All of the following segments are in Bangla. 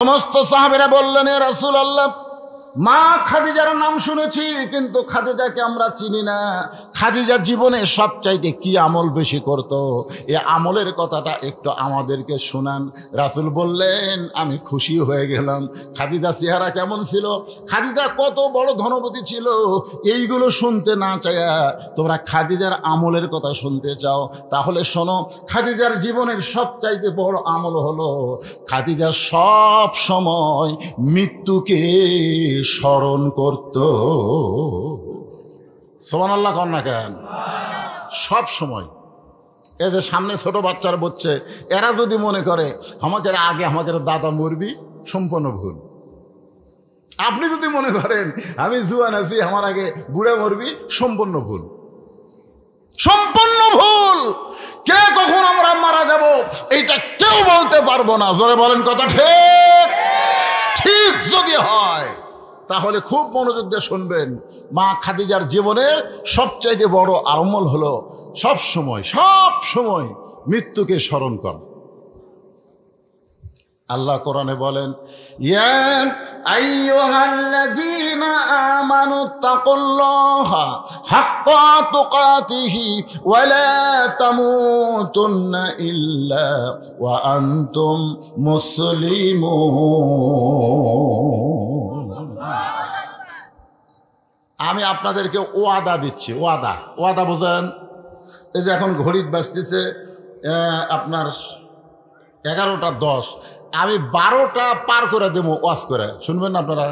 সমস্ত সাহাবীরা বললেন, এ রাসূলুল্লাহ, মা খাদিজার নাম শুনেছি কিন্তু খাদিজাকে আমরা চিনি না। খাদিজা জীবনে সবচাইতে কি আমল বেশি করত, এই আমলের কথাটা একটু আমাদেরকে শোনান। রাসূল বললেন, আমি খুশি হয়ে গেলাম। খাদিজা চেহারা কেমন ছিল, খাদিজা কত বড় ধনপতি ছিল, এইগুলো শুনতে না চাইয়া তোমরা খাদিজার আমলের কথা শুনতে চাও, তাহলে শোনো। খাদিজার জীবনের সবচাইতে বড় আমল হলো খাদিজা সব সময় মৃত্যুকে স্মরণ করত। সুবহানাল্লাহ কন না কেন? সব সময়। এদের সামনে ছোট বাচ্চারা বলছে, এরা যদি মনে করে আমাকে আগে আমাকে দাদা মরবি, সম্পূর্ণ ভুল। আপনি যদি মনে করেন আমি জুয়ান আছি আমার আগে বুড়া মরবি, সম্পূর্ণ ভুল, সম্পূর্ণ ভুল। কে কখন আমরা মারা যাব এইটা কেউ বলতে পারবো না। জোরে বলেন কথা ঠিক? ঠিক যদি হয় তাহলে খুব মনোযোগ দিয়ে শুনবেন। মা খাদিজার জীবনের সবচাইতে বড় আমল হলো সব সময় মৃত্যুকে স্মরণ করা। আল্লাহ কোরআনে বলেন, ইয়া আইয়ুহাল্লাযীনা আমানু তাকুল্লাহা হাক্কা তুকাতিহি ওয়া লা তামুতুন্না ইল্লা ওয়া আনতুম মুসলিমুন। আমি আপনাদেরকে ওয়াদা দিচ্ছি। ওয়াদা বোঝেন? এই যে এখন ঘড়ির বাজতেছে আপনার 11:10, আমি 12টা পার করে দেবো ওয়াজ করে, শুনবেন না আপনারা?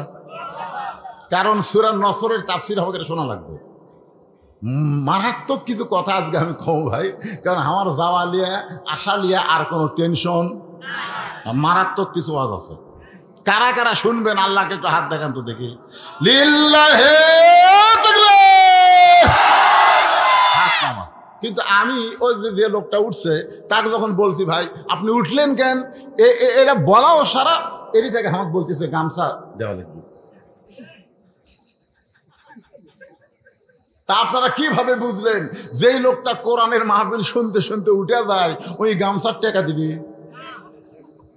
কারণ সূরা নসরের তাফসীর আমাকে শোনা লাগবে। মারাত্মক কিছু কথা আজকে আমি কম ভাই, কারণ আমার যাওয়া লিয়া আসা লিয়া আর কোনো টেনশন, মারাত্মক কিছু ওয়াজ আছে। কারা কারা শুনবেন আল্লাহকে একটু হাত দেখান তো দেখি। লিল্লাহি তাকবীর। হাত নামা। কিন্তু আমি ওই যে লোকটা উঠছে তাকে যখন বলছি, ভাই আপনি উঠলেন কেন, এটা বলাও সারা এরই থেকে আমাকে বলতেছে গামছা দেওয়া লাগবে। তা আপনারা কিভাবে বুঝলেন যেই লোকটা কোরআনের মাহফিল শুনতে শুনতে উঠে যায় ওই গামছার টাকা দিবে?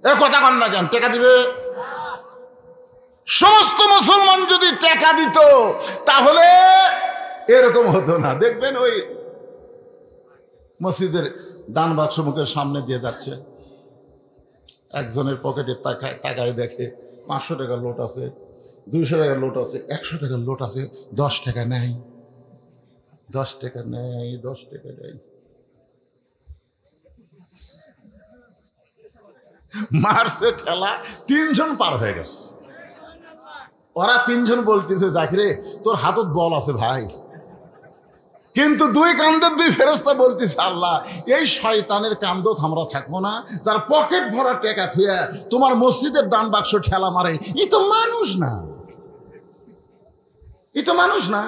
এ কথা কন না কেন? টাকা দিবে? সমস্ত মুসলমান যদি টাকা দিত তাহলে এরকম হতো না। দেখবেন ওই মসজিদের দান বাক্স মুখের সামনে দিয়ে যাচ্ছে, একজনের পকেটে তাকায় দেখে 500 টাকার লোট আছে, 200 টাকার লোট আছে, 100 টাকার লোট আছে, 10 টাকা নেই, 10 টাকা নেই, 10 টাকা নেই। মারছে ঠেলা, 3 জন পার হয়ে গেছে। ওরা 3 জন বলতেছে, জাকিরে তোর হাতত বল আছে ভাই, কিন্তু 2 কান্দের 2 ফেরেশতা বলতেছে, আল্লাহ এই শয়তানের কান্দত আমরা থাকবো না, যার পকেট ভরা টাকা থুয়া তোমার মসজিদের দান বাক্স ঠেলা মারে, ই তো মানুষ না, ই তো মানুষ না,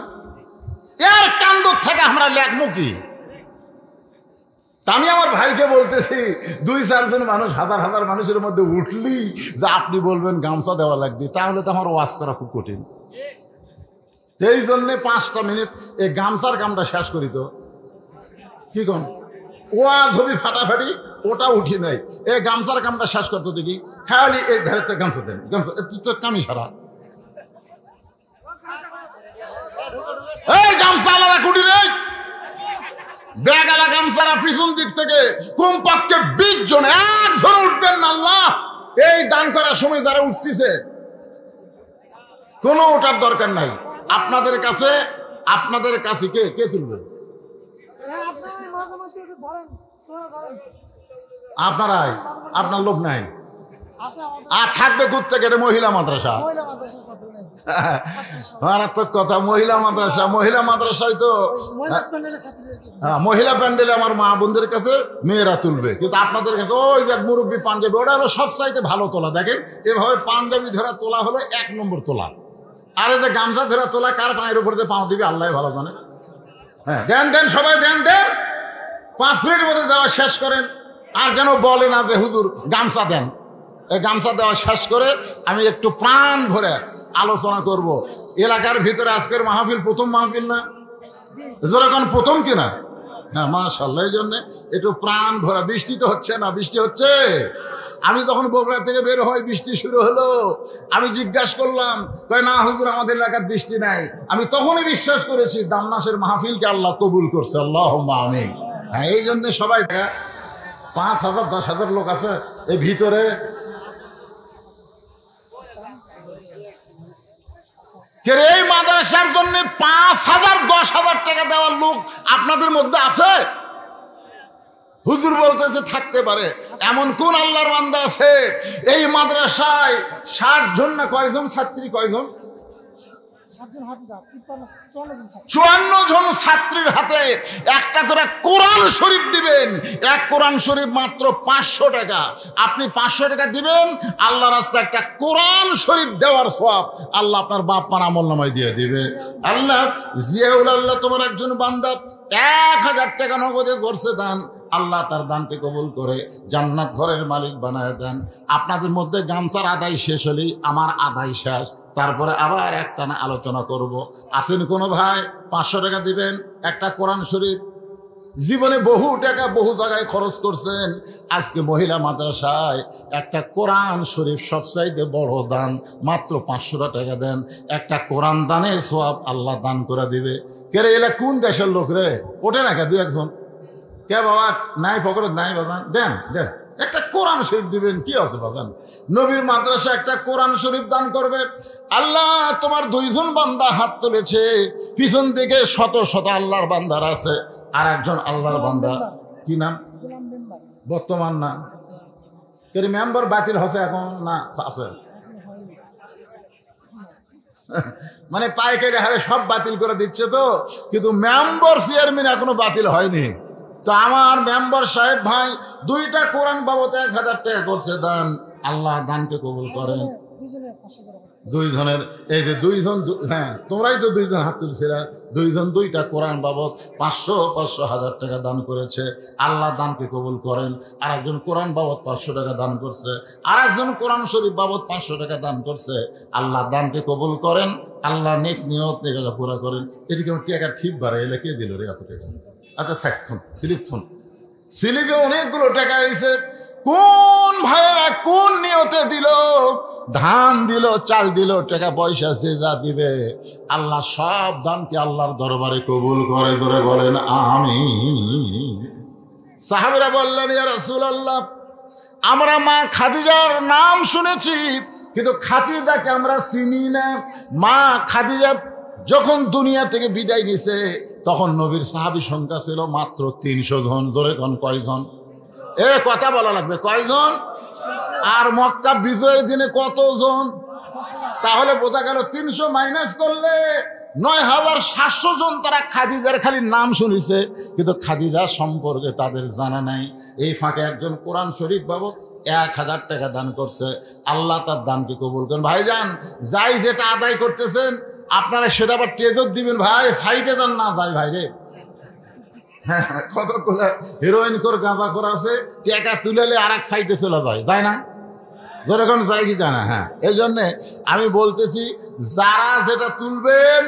এর কান্দত থেকে আমরা লেখবো কি? আমি আমার ভাইকে বলতেছি, 2-4 জন মানুষ হাজার হাজার মানুষের মধ্যে উঠলি যে আপনি বলবেন গামছা দেওয়া লাগবে, তাহলে তো আমার ওয়াজ করা খুব কঠিন। এই জন্যে 5টা মিনিট এই গামছার কামটা শেষ করি তো কি কোন ওয়াজ হবি ফাটাফাটি, ওটা উঠি নাই, এই গামছার কামটা শেষ করতো দেখি। খালি এই ধারে গামছা দেন, গামছা তো কামি সারা, এই গামছা আলাদা কুটি রে, ব্যাগ আলা গামছারা পিছন দিক থেকে কমপক্ষে 20 জন, 1 জন উঠবেন না। আল্লাহ এই দান করার সময় যারা উঠতেছে কোনো ওঠার দরকার নাই। আপনাদের কাছে কে তুলবে? আপনারাই, আপনার লোক নাই আর থাকবে কোথা থেকে? মহিলা মাদ্রাসা, মারাত্মক কথা। মহিলা মাদ্রাসায় তো মহিলা প্যান্ডেলে আমার মা বোনদের কাছে মেয়েরা তুলবে, কিন্তু আপনাদের কাছে ওই যে মুরব্বী পাঞ্জাবি, ওটা হলো সবচাইতে ভালো তোলা। দেখেন এভাবে পাঞ্জাবি ধরা তোলা হলো 1 নম্বর তোলা। আর এই যে গামছা ধরা তোলা কার পায়ের উপর দিয়ে পাও দিবি আল্লাহ ভালো জানে। হ্যাঁ দেন সবাই দেন 5 মিনিটের মধ্যে যাওয়া শেষ করেন। আর যেন বলে না যে হুজুর গামছা দেন। এই গামছা দেওয়া শেষ করে আমি একটু প্রাণ ভরে আলোচনা করব। এলাকার ভিতরে আজকের মাহফিল প্রথম মাহফিল না, যেরকম প্রথম কিনা? হ্যাঁ মাশাআল্লাহ। এই জন্যে একটু প্রাণ ভরা। বৃষ্টি তো হচ্ছে না, বৃষ্টি হচ্ছে আমি তখন বগুড়া থেকে বের হই, বৃষ্টি শুরু হলো। আমি জিজ্ঞাসা করলাম, কয় না হুজুর আমাদের এলাকার বৃষ্টি নাই। আমি তখনই বিশ্বাস করেছি দামনাসের মাহফিলকে আল্লাহ কবুল করছে। আল্লাহুম্মা আমিন। হ্যাঁ, এই জন্য সবাই 5,000 10,000 লোক আছে এই ভিতরে। এই মাদ্রাসার জন্য 5,000 10,000 টাকা দেওয়ার লোক আপনাদের মধ্যে আছে? হুজুর বলতেছে থাকতে পারে। এমন কোন আল্লাহর বান্দা আছে এই মাদ্রাসায় 60 জন না কয়জন ছাত্রী, কয়জন 54 জন ছাত্রীর হাতে একটা করে কোরআন শরীফ দিবেন। এক কোরআন শরীফ মাত্র 500 টাকা। আপনি 500 টাকা দিবেন, আল্লাহর রাস্তায় একটা কোরআন শরীফ দেওয়ার সওয়াব আল্লাহ আপনার বাপ মার আমলনামায় দিয়ে দিবে। আল্লাহ জিয়াউল আল্লাহ তোমার একজন বান্দা 1000 টাকা নগদে করছে দান, আল্লাহ তার দানকে কবুল করে জান্নাত ঘরের মালিক বানায় দেন। আপনাদের মধ্যে গামছার আদায় শেষ হলেই আমার আদায় শেষ, তারপরে আবার একটানা আলোচনা করব। আসেন কোনো ভাই 500 টাকা দিবেন, একটা কোরআন শরীফ। জীবনে বহু টাকা বহু জায়গায় খরচ করছেন, আজকে মহিলা মাদ্রাসায় একটা কোরআন শরীফ সবচাইতে বড় দান, মাত্র 500 টাকা দেন, একটা কোরআন দানের সওয়াব আল্লাহ দান করে দিবে। কে রে, এলা কোন দেশের লোক রে? ওঠে না কে দু একজন? কে বাবা নাই পকড় নাই বাজান, দেন দেন একটা কোরআন শরীফ দিবেন, কি আছে বাজান? নবীর মাদ্রাসা একটা কোরআন শরীফ দান করবে। আল্লাহ তোমার 2 জন বান্দা হাত তুলেছে, পিছন থেকে শত শত আল্লাহর বান্দার আছে। আর একজন আল্লাহর বান্দা, কি নাম? বর্তমান না কে মেম্বার বাতিল হচ্ছে এখন না আছে? মানে পাইকারি হারে সব বাতিল করে দিচ্ছে তো, কিন্তু মেম্বার চেয়ারম্যান এখনো বাতিল হয়নি। তো আমার মেম্বার সাহেব ভাই 2টা কোরআন বাবদ 1000 টাকা করছে দান, আল্লাহ দানকে কবুল করেন। 2 জনের, এই যে 2 জন, হ্যাঁ তোমরাই তো 2 জন হাত তুলছিলা, 2 জন 2টা কোরআন বাবদ 500 1000 টাকা দান করেছে, আল্লাহ দানকে কবুল করেন। আর একজন কোরআন বাবদ 500 টাকা দান করছে, আর একজন কোরআন শরীফ বাবদ 500 টাকা দান করছে, আল্লাহ দানকে কবুল করেন, আল্লাহ নেক নিয়ত টাকা পুরা করেন। এদিকে আমার টাকা ঠিক বাড়ে এলে কে দিল রে এত টাকা? আচ্ছা থাক, স্লিপ থন, স্লিপে অনেকগুলো টাকা হয়েছে। কোন ভাইয়েরা কোন নিয়তে দিল? ধান দিল, চাল দিল, টাকা পয়সা সে যা দিবে, আল্লাহ সব দানকে আল্লাহর দরবারে কবুল করে। জোরে বলেন আমিন। সাহাবীরা বললেন, ইয়া রাসূলুল্লাহ, আমরা মা খাদিজার নাম শুনেছি, কিন্তু খাদিজাকে আমরা চিনি না। মা খাদিজা যখন দুনিয়া থেকে বিদায় নিছে, তখন নবীর সাহাবী সংখ্যা ছিল মাত্র 300 জন। জোরে কোন কয়জন? কথা বলা লাগবে, কয়জন? আর মক্কা বিজয়ের দিনে কতজন? তাহলে বোঝা গেল 300 মাইনাস করলে 9700 জন তারা খাদিজার খালি নাম শুনেছে, কিন্তু খাদিজা সম্পর্কে তাদের জানা নাই। এই ফাঁকে একজন কোরআন শরীফ বাবদ 1000 টাকা দান করছে, আল্লাহ তার দানকে কবুল করেন। ভাইজান যাই যেটা আদায় করতেছেন আপনারা সেটা আবার টেজত দিবেন ভাই, সাইডে দেন না ভাই। ভাই রে, হ্যাঁ কতগুলো হিরোইন কর গাঁজা করা আছে, টাকা তুলেলে আর এক সাইডে চলে যায় না? যেরকম যায় কি জানা? হ্যাঁ, এই জন্যে আমি বলতেছি যারা যেটা তুলবেন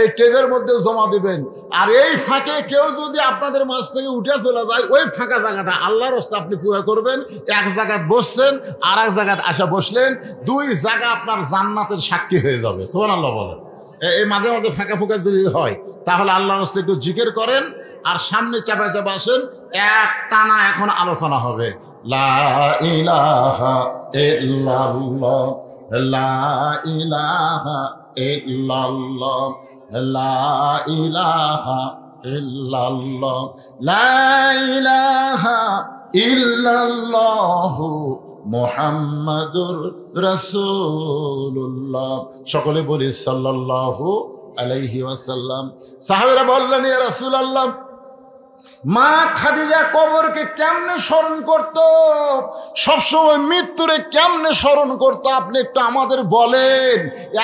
এই টেজের মধ্যে জমা দিবেন। আর এই ফাঁকে কেউ যদি আপনাদের মাঝ থেকে উঠে চলে যায়, ওই ফাঁকা জায়গাটা আল্লাহর রাস্তা আপনি পুরো করবেন। এক জায়গায় বসছেন, আর এক জায়গায় আসা বসলেন, 2 জায়গা আপনার জান্নাতের সাক্ষী হয়ে যাবে। সুবহানাল্লাহ বলেন। এই মাঝে মাঝে ফাঁকা ফাঁকা যদি হয়, তাহলে আল্লাহর রাস্তায় একটু জিকির করেন, আর সামনে চাপা চাপা আসেন, এক টানা এখন আলোচনা হবে। লা ইলাহা ইল্লাল্লাহ, লা ইলাহা ইল্লাল্লাহ, লা ইলাহা ইল্লাল্লাহ, লা ইলাহা ইল্লাল্লাহু মুহাম্মাদুর রাসূলুল্লাহ। সকলে বলি সাল্লাল্লাহু আলাইহি ওয়াসাল্লাম। সাহাবীরা বললেন, ইয়া রাসূলুল্লাহ, মা খাদিজা কবরকে কেমনে স্মরণ করত, সবসময় মৃত্যুরে কেমনে স্মরণ করত, আপনি একটু আমাদের বলেন।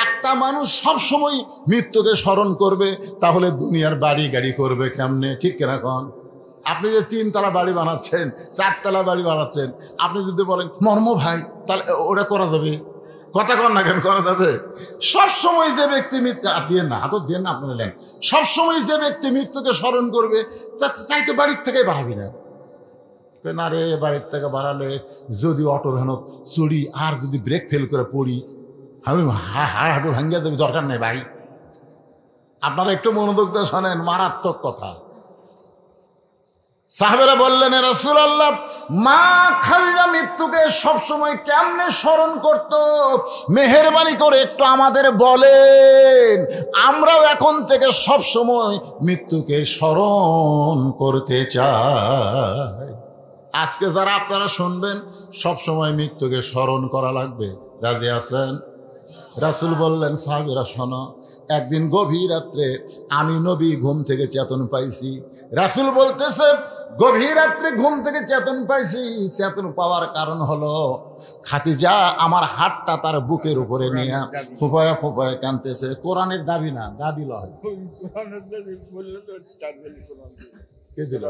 একটা মানুষ সবসময় মৃত্যুকে স্মরণ করবে, তাহলে দুনিয়ার বাড়ি গাড়ি করবে কেমনে? ঠিক কিনা কন? আপনি যে 3 তলা বাড়ি বানাচ্ছেন, 4 তলা বাড়ি বানাচ্ছেন, আপনি যদি বলেন মর্ম ভাই, তাহলে ওটা করা যাবে? কথা কন না কেন? করা যাবে? সবসময় যে ব্যক্তি মৃত্যু দিয়ে না, হাতত দিয়ে না, আপনারা নেন, সবসময় যে ব্যক্তি মৃত্যুকে স্মরণ করবে, তাই তো বাড়ির থেকেই বাড়াবি না। না রে, বাড়ির থেকে বাড়ালে যদি অটো ভ্যান চড়ি আর যদি ব্রেক ফেল করে পড়ি আমি হাড় হাঁটু ভাঙ্গিয়ে দেবে, দরকার নেই ভাই। আপনারা একটু মনোযোগ দিয়ে শোনেন, মারাত্মক কথা। সাহাবেরা বললেন, রাসূলুল্লাহ, মা খালিদা মৃত্যুকে সবসময় কেমনে স্মরণ করত, মেহেরবানি করে একটু আমাদের বলেন, আমরাও এখন থেকে সবসময় মৃত্যুকে স্মরণ করতে চাই। আজকে যারা আপনারা শুনবেন, সবসময় মৃত্যুকে স্মরণ করা লাগবে। রাজি আছেন? রাসূল বললেন, সাহাবীরা শোনো, একদিন গভীর রাত্রে আমি নবী ঘুম থেকে চেতন পাইছি। রাসূল বলতেছে, গভীর রাত্রে ঘুম থেকে চেতন পাইছি। চেতন পাওয়ার কারণ হলো খাদিজা আমার হাতটা তার বুকের উপরে নিয়ে ফোপায়া ফোপায়া কাঁদতেছে। কোরআনের দাবি না, দাবি লয়। কে দিল?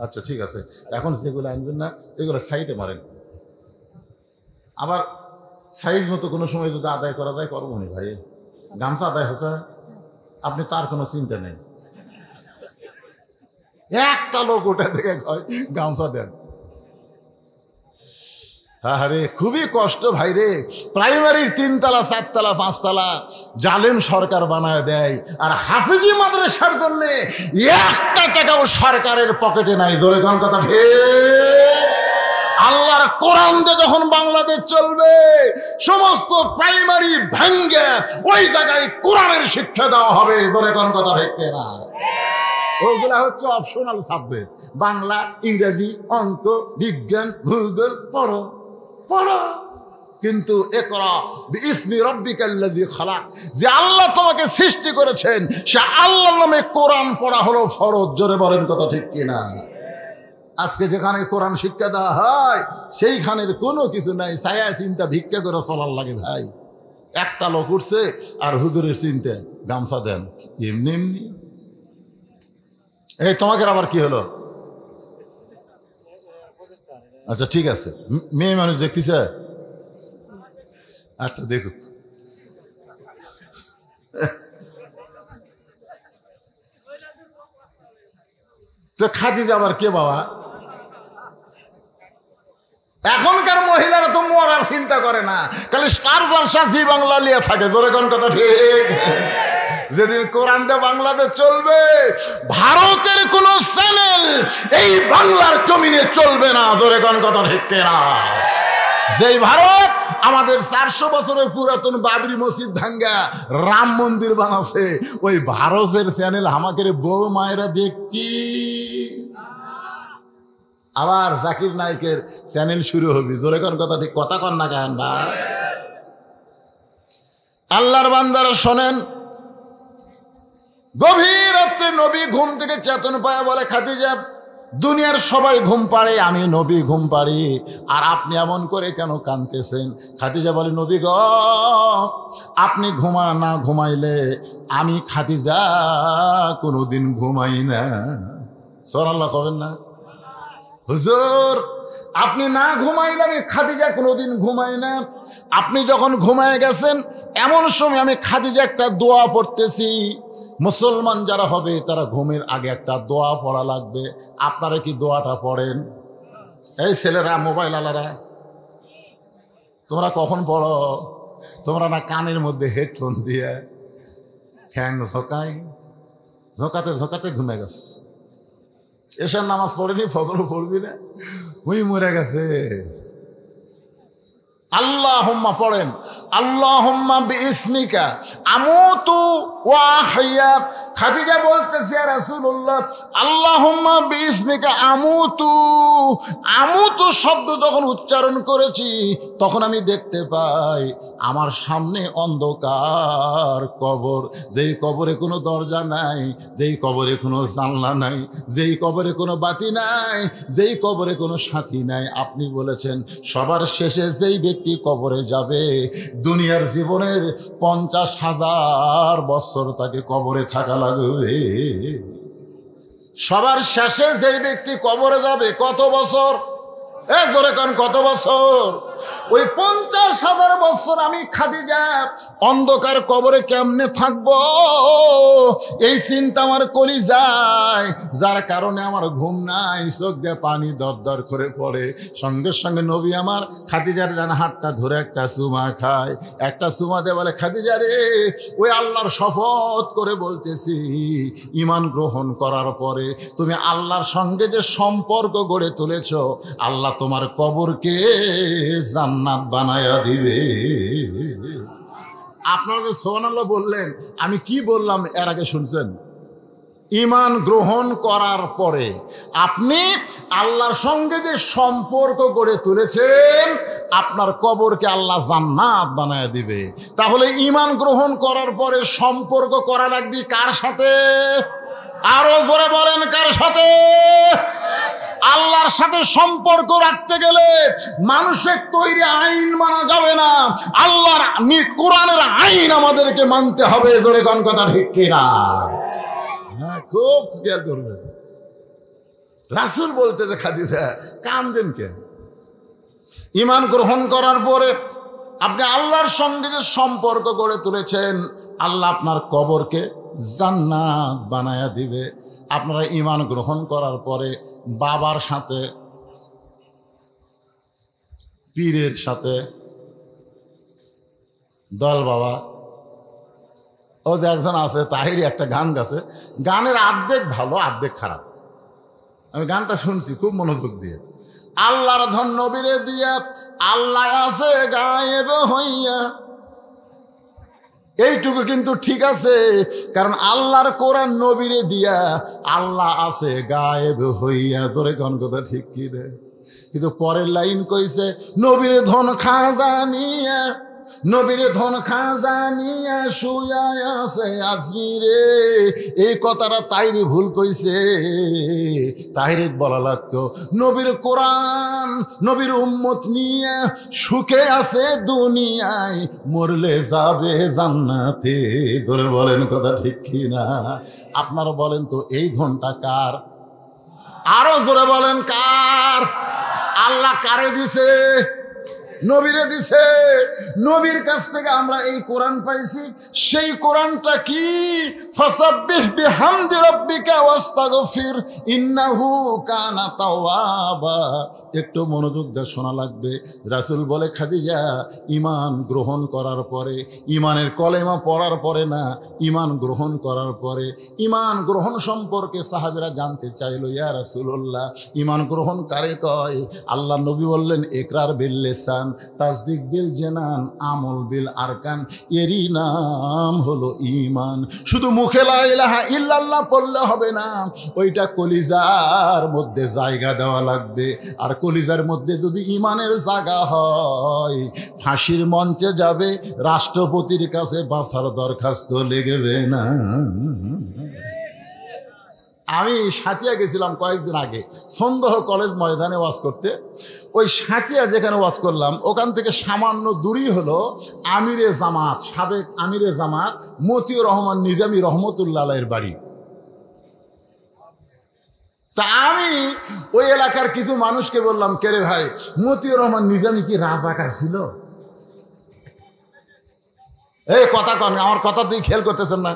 আচ্ছা ঠিক আছে, এখন যেগুলো আনবেন না এগুলো সাইডে মারেন। আবার সাইজ মতো কোনো সময় যদি আদায় করা যায় করবো নি ভাই। গামছা আদায় হচ্ছে, আপনি তার কোনো চিন্তা নেই। একটা লোক ওটা থেকে গামছা দেন। হ্যাঁ রে, খুবই কষ্ট ভাই রে। প্রাইমারির 3 তলা 4 তলা 5 তলা জালেম সরকার বানায় দেয়, আর হাফিজি মাদ্রাসার জন্য 1 টাকাও সরকারের পকেটে নাই। জোরে কোন কথা ঠিক? আল্লাহর কোরআন দিয়ে যখন বাংলাদেশ চলবে, সমস্ত প্রাইমারি ভেঙ্গে ওই জায়গায় কোরআনের শিক্ষা দেওয়া হবে। জোরে কোন কথা ঠিক না? ওইগুলা হচ্ছে অপশনাল সাবজেক্ট, বাংলা, ইংরেজি, অঙ্ক, বিজ্ঞান, ভূগোল পড়ো পড়ো, কিন্তু ইকরা বিইসমি রাব্বিকাল্লাযী খালাক, যে আল্লাহ তোমাকে সৃষ্টি করেছেন সে আল্লাহর নামে কোরআন পড়া হলো ফরজ। জোরে বলেন কথা ঠিক কিনা? আজকে যেখানে কোরআন শিক্ষা দেওয়া হয় সেইখানের কোনো কিছু নাই, ছায়া চিন্তা ভিক্ষা করে চলার লাগে ভাই। একটা লোক উঠছে আর হুজুরের চিন্তা গামছা দেন, এমনি এমনি। এই তোমাকে আবার কি হলো? আচ্ছা ঠিক আছে, মেয়ে মানুষ দেখতেছে, আচ্ছা দেখুক। তো খাদিজা আবার কে বাবা? এখনকার মহিলারা তো মরার চিন্তা করে না, খালি স্টার জলসা জি বাংলা লিয়ে থাকে। জোরে কোন কথা ঠিক? যেদিন কোরআনটা বাংলাদেশ চলবে, ভারতের কোন চ্যানেল এই বাংলার জমিনে চলবে না। জোরে কোন কথা ঠিক না? যেই ভারত আমাদের 400 বছরের পুরাতন বাবরি মসজিদ ভাঙ্গা রাম মন্দির বানাচ্ছে, ওই ভারতের চ্যানেল আমাদের বউ মায়েরা দেখি। আবার জাকির নায়কের চ্যানেল শুরু হবে। জোরে কোন কথা ঠিক? কথা কন না কেন ভাই? আল্লাহর বান্দারা শোনেন, গভীর রাত্রে নবী ঘুম থেকে চেতন পায়, বলে, খাদিজা, দুনিয়ার সবাই ঘুম পাড়ে, আমি নবী ঘুম পাড়ি, আর আপনি এমন করে কেন কাঁদতেছেন? খাদিজা বলে, নবী গো, আপনি না ঘুমাইলে আমি খাদিজা কোনোদিন ঘুমাই না। সুবহানাল্লাহ কবেন না? হুজুর, আপনি না ঘুমাইলে আমি খাদিজা কোনোদিন ঘুমাই না। আপনি যখন ঘুমায় গেছেন, এমন সময় আমি খাদিজা একটা দোয়া পড়তেছি। মুসলমান যারা হবে তারা ঘুমের আগে একটা দোয়া পড়া লাগবে। আপনারা কি দোয়াটা পড়েন? এই ছেলেরা, মোবাইল আলারা, তোমরা কখন পড়ো? তোমরা না কানের মধ্যে হেডফোন দিয়ে ঠ্যাং ঝোঁকাতে ঝোঁকাতে ঘুমে গেছে। এশার নামাজ পড়েনি, ফজরও পড়বি না, ওই মরে গেছে। আল্লাহুম্মা পড়েন, আল্লাহুম্মা বিইসমিকা আমুতু ওয়া আহইয়া। খাদিজা বলতেছে, ইয়া রাসূলুল্লাহ, আল্লাহুম্মা বিইসমিকা আমুতু। আমুতু শব্দ যখন উচ্চারণ করেছি, তখন আমি দেখতে পাই আমার সামনে অন্ধকার কবর, যেই কবরে কোনো দরজা নাই, যেই কবরে কোনো জানলা নাই, যেই কবরে কোনো বাতি নাই, যেই কবরে কোনো সাথী নাই। আপনি বলেছেন সবার শেষে যেই ব্যক্তি কবরে যাবে, দুনিয়ার জীবনের 50,000 বছর তাকে কবরে থাকা লাগবে। সবার শেষে যেই ব্যক্তি কবরে যাবে, কত বছর? জোরে কান, কত বছর? ওই 50,000 বছর আমি খাদিজা অন্ধকার কবরে কেমনে থাকবো, এই চিন্তা আমার কলিজায়, যার কারণে আমার ঘুম নাই, চোখ দিয়ে পানি দরদর করে পড়ে। সঙ্গে সঙ্গে নবী আমার খাদিজার ডান হাতটা ধরে একটা চুমা খায়, একটা চুমা দিয়ে বলে, খাদিজা রে, ওই আল্লাহর শপথ করে বলতেছি, ঈমান গ্রহণ করার পরে তুমি আল্লাহর সঙ্গে যে সম্পর্ক গড়ে তুলেছ, আল্লাহ তোমার কবরকে জান্নাত বানায়া দিবে। আপনারা যে সুবহানাল্লাহ বললেন, আমি কি বললাম এর আগে শুনছেন? ঈমান গ্রহণ করার পরে আপনি আল্লাহর সঙ্গে যে সম্পর্ক গড়ে তুলেছেন, আপনার কবরকে আল্লাহ জান্নাত বানায়া দিবে। তাহলে ঈমান গ্রহণ করার পরে সম্পর্ক করা লাগবে কার সাথে? আরো জোরে বলেন, কার সাথে? আল্লাহর সাথে সম্পর্ক রাখতে গেলে মানুষের তৈরি আইন মানা যাবে না, আল্লাহর কোরআনের আইন আমাদেরকে মানতে হবে। জোরে কোন কথা ঠিক কিনা? হ্যাঁ, খুব খেয়াল করবেন। রাসূল বলতে যে খাদিজা কান্দেন কেন? ঈমান গ্রহণ করার পরে আপনি আল্লাহর সঙ্গে যে সম্পর্ক গড়ে তুলেছেন, আল্লাহ আপনার কবরকে জান্নাত বানায়া দিবে। আপনারা ঈমান গ্রহণ করার পরে বাবার সাথে, পীরের সাথে, দল বাবা, ও যে একজন আছে তাহিরি একটা গান গাছে, গানের আর্ধেক ভালো আর্ধেক খারাপ। আমি গানটা শুনছি খুব মনোযোগ দিয়ে। আল্লাহর ধন নবীরে দিয়া আল্লাহ আছে গায়েব হইয়া, এইটুকু কিন্তু ঠিক আছে, কারণ আল্লাহর কোরআন নবীরে দিয়া আল্লাহ আছে গায়েব হইয়া। তোরে কোন কথা ঠিক কি রে? কিন্তু পরের লাইন কইছে, নবীর ধন খাজানিয়া, নবীর ধন খাজানিয়া শুয়া আছে আজমিরে। এই কথাটা তাইরে ভুল কইছে, তাইরে বলা লাগতো নবীর কোরআন নবীর উম্মত নিয়ে সুখে আছে দুনিয়ায়, মরলে যাবে জান্নাতে। ধরে বলেন কথা ঠিক কি না? আপনারা বলেন তো, এই ধনটা কার? আরো জোরে বলেন, কার? আল্লাহ কারে দিছে? নবীরে দিছে। নবীর কাছ থেকে আমরা এই কোরআন পাইছি। সেই কোরআনটা কি? ফাসাব্বিহ বিহামদি রাব্বিকা ওয়াস্তাগফির ইন্নাহু কানা তাওয়াবা। একটু মনোযোগ দিয়ে শোনা লাগবে। রাসূল বলে, খাদিজা ঈমান গ্রহণ করার পরে, ঈমানের কলেমা পড়ার পরে না, ঈমান গ্রহণ করার পরে, ঈমান গ্রহণ সম্পর্কে সাহাবীরা জানতে চাইল, ইয়া রাসূলুল্লাহ, ঈমান গ্রহণ কারে কয়? আল্লাহ নবী বললেন, ইকরার বিল লিসান, তাসদিক বিল জানান, আমল বিল আরকান, এরই নাম হলো ঈমান। শুধু মুখে লা ইলাহা ইল্লাল্লাহ পড়লে হবে না, ওইটা কলিজার মধ্যে জায়গা দেওয়া লাগবে। আর কলিজার মধ্যে যদি ঈমানের জায়গা হয়, ফাঁসির মঞ্চে যাবে, রাষ্ট্রপতির কাছে বাঁচার দরখাস্ত লেগেবে না। আমি সাঁতিয়া গেছিলাম কয়েকদিন আগে, সন্দেহ কলেজ ময়দানে ওয়াজ করতে। ওই সাঁতিয়া যেখানে ওয়াজ করলাম, ওখান থেকে সামান্য দূরই হলো আমিরে জামাত, সাবেক আমিরে জামাত মতিউর রহমান নিজামী রহমতুল্লাহ আলাইহির বাড়ি। তা আমি ওই এলাকার কিছু মানুষকে বললাম, কে রে ভাই, মতিউর রহমান নিজামী কি রাজাকার ছিল? এই কথা কন, আমার কথা তুই খেয়াল করতেছেন না?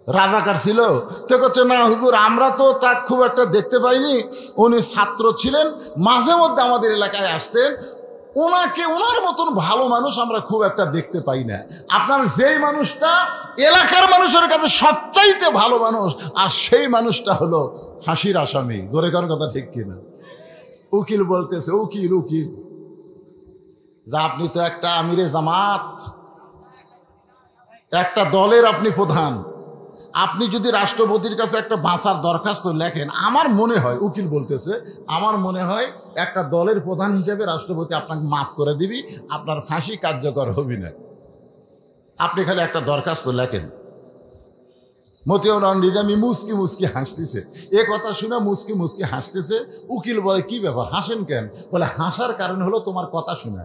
রাজাকার ছিল? তো করছে, না হুজুর, আমরা তো তা খুব একটা দেখতে পাইনি। উনি ছাত্র ছিলেন, মাঝে মধ্যে আমাদের এলাকায় আসতেন। ওনাকে, ওনার মতন ভালো মানুষ আমরা খুব একটা দেখতে পাই না। আপনার যেই মানুষটা এলাকার মানুষের কাছে সবচাইতে ভালো মানুষ, আর সেই মানুষটা হলো ফাঁসির আসামি। জোরে কার কথা ঠিক কিনা? উকিল বলতেছে, উকিল উকিল যা, আপনি তো একটা আমিরে জামাত, একটা দলের আপনি প্রধান, আপনি যদি রাষ্ট্রপতির কাছে একটা বাঁচার দরখাস্ত লেখেন, আমার মনে হয়, উকিল বলতেছে, আমার মনে হয় একটা দলের প্রধান হিসেবে রাষ্ট্রপতি আপনাকে মাফ করে দিবি, আপনার ফাঁসি কার্যকর হবি না। আপনি খালি একটা দরখাস্ত লেখেন। মতিউর রহমান নিজামী মুস্কি মুস্কি হাসতেছে। এ কথা শুনে মুস্কি মুস্কি হাসতেছে। উকিল বলে, কি ব্যাপার, হাসেন কেন? বলে, হাসার কারণ হলো তোমার কথা শোনা।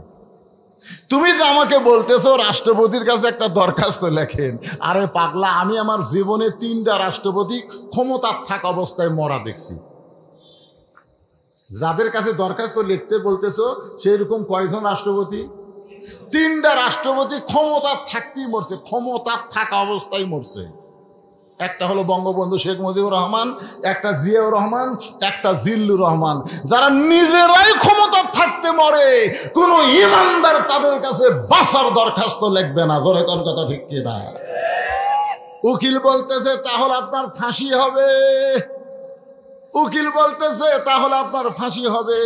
তুমি যে আমাকে বলতেছো রাষ্ট্রপতির কাছে একটা দরখাস্ত লেখেন, আরে পাগলা, আমি আমার জীবনে 3টা রাষ্ট্রপতি ক্ষমতার থাকা অবস্থায় মরা দেখছি। যাদের কাছে দরখাস্ত লিখতে বলতেছো সেই রকম কয়জন রাষ্ট্রপতি? 3টা রাষ্ট্রপতি ক্ষমতা থাকতেই মরছে, ক্ষমতা থাকা অবস্থায় মরছে। একটা হলো বঙ্গবন্ধু শেখ মুজিবুর রহমান, একটা জিয়াউর রহমান, একটা জিল্লুর রহমান। যারা নিজেরাই ক্ষমতা থাকতে মরে, কোন ইমানদার তাদের কাছে বাঁচার দরখাস্ত লিখবে না। জোরে কোন কথা ঠিক কিনা? উকিল বলতেছে তাহলে আপনার ফাঁসি হবে, উকিল বলতেছে তাহলে আপনার ফাঁসি হবে।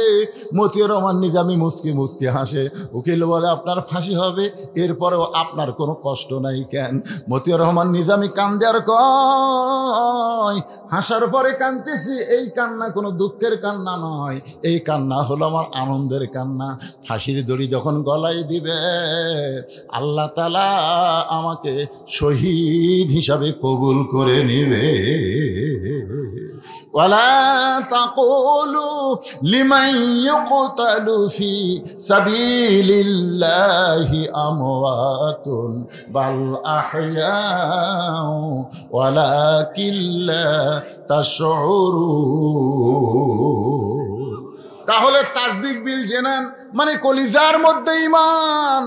মতিউর রহমান নিজামী মুচকি মুচকি হাসে। উকিল বলে আপনার ফাঁসি হবে, এরপরেও আপনার কোনো কষ্ট নাই কেন? মতিউর রহমান নিজামী কান্দে আর কয়, হাসার পরে কাঁদতেছি, এই কান্না কোনো দুঃখের কান্না নয়, এই কান্না হলো আমার আনন্দের কান্না। ফাঁসির দড়ি যখন গলায় দিবে, আল্লাহ তাআলা আমাকে শহীদ হিসাবে কবুল করে নিবে। ওয়ালা তাকুলু লিমান ইউকতালু ফি সাবিলিল্লাহি আমওয়াতুন বাল আহইয়াউ ওয়ালাকিন লা তাশউরুন। তাহলে তাসদিক বিল জেনান মানে কলিজার মধ্যে ঈমান।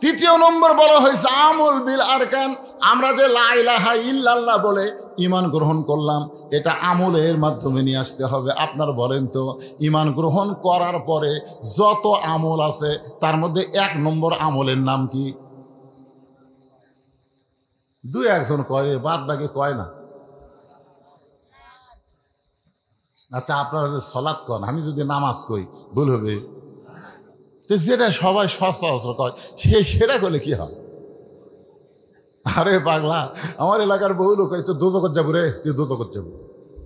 3 নম্বর বলা হয়েছে আমল বিল আরকান। আমরা যে লা ইলাহা ইল্লাল্লাহ বলে ঈমান গ্রহণ করলাম, এটা আমলের মাধ্যমে নিয়ে আসতে হবে। আপনার বলেন তো, ঈমান গ্রহণ করার পরে যত আমল আছে তার মধ্যে 1 নম্বর আমলের নাম কি? 2-1জন কয়, বাদ বাকি কয় না। আচ্ছা, আপনারা যে সালাত কন, আমি যদি নামাজ কই ভুল হবে? তো যেটা সবাই সচরাচর কয় সেটা করলে কি হয়? আরে পাগলা, আমার এলাকার বহু লোক তো দোজখত যাবো রে, তুই দোজখত যাবো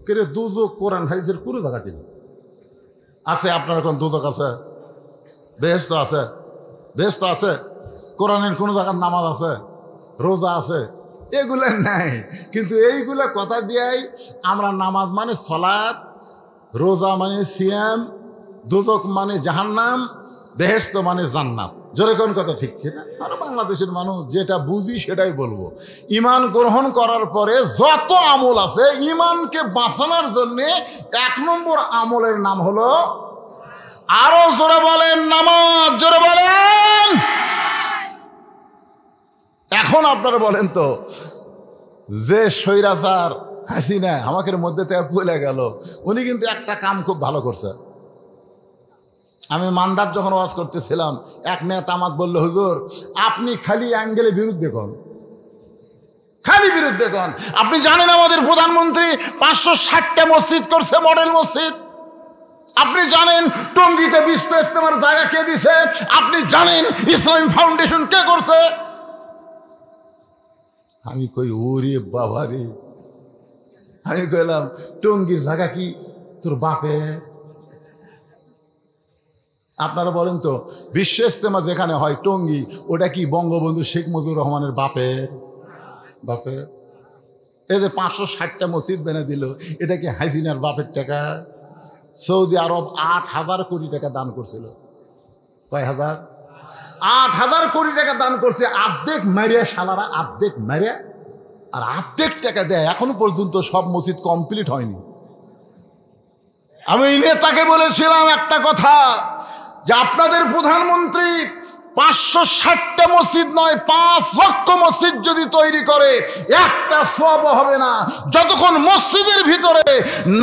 কে রে? দোজখ কোরআন হাদিসের কোনো জায়গা দিল আছে? আপনার কোন দোজখ আছে? বেহেশত আছে? বেহেশত আছে? কোরআনের কোনো জায়গার নামাজ আছে, রোজা আছে? এগুলো নাই। কিন্তু এইগুলা কথা দিয়াই আমরা নামাজ মানে সালাত, রোজা মানে সিয়াম, দোজখ মানে জাহান্নাম, বেহেশত মানে জান্নাত। জোরে কোন কথা ঠিক কিনা? আর বাংলাদেশের মানুষ যেটা বুঝি সেটাই বলবো। ঈমান গ্রহণ করার পরে যত আমল আছে, ঈমানকে বাঁচানোর জন্য 1 নম্বর আমলের নাম হলো, আরো জোরে বলেন, নামাজ। জোরে বলেন। এখন আপনারা বলেন তো, যে স্বৈরাচার হাসিনা আমাকে মধ্যে থেকে ভুলে গেল, উনি কিন্তু একটা কাম খুব ভালো করছে। আমি মান্দার যখন ওয়াজ করতেছিলাম, এক নেতা আমাকে বললো, হুজুর আপনি খালি অ্যাঙ্গেলে বিরুদ্ধে কন, খালি বিরুদ্ধে কন। আপনি জানেন আমাদের প্রধানমন্ত্রী 560টা মসজিদ করছে, মডেল মসজিদ। আপনি জানেন টঙ্গীতে বিশ্ব ইজতেমার জায়গা কে দিছে? আপনি জানেন ইসলামী ফাউন্ডেশন কে করছে? আমি কই ওরে বাবা রে, আমি কইলাম টঙ্গীর জায়গা কি তোর বাপের? আপনারা বলেন তো, বিশ্ব ইজতেমা যেখানে হয় টঙ্গী, ওটা কি বঙ্গবন্ধু শেখ মুজিবুর রহমানের বাপের? বাপের? এই যে 560টা মসজিদ বেনে দিল, এটা কি হাসিনার বাপের টাকা? সৌদি আরব 8,000 কোটি টাকা দান করছিল। কয় হাজার? 8,000 কোটি টাকা দান করছে। অর্ধেক মারিয়া শালারা, অর্ধেক মারিয়া, আর অর্ধেক টাকা দেয়। এখনো পর্যন্ত সব মসজিদ কমপ্লিট হয়নি। আমি নেতাকে বলেছিলাম একটা কথা, যে আপনাদের প্রধানমন্ত্রী 560টা মসজিদ নয়, 5 লক্ষ মসজিদ যদি তৈরি করে, একটা সওয়াব হবে না যতক্ষণ মসজিদের ভিতরে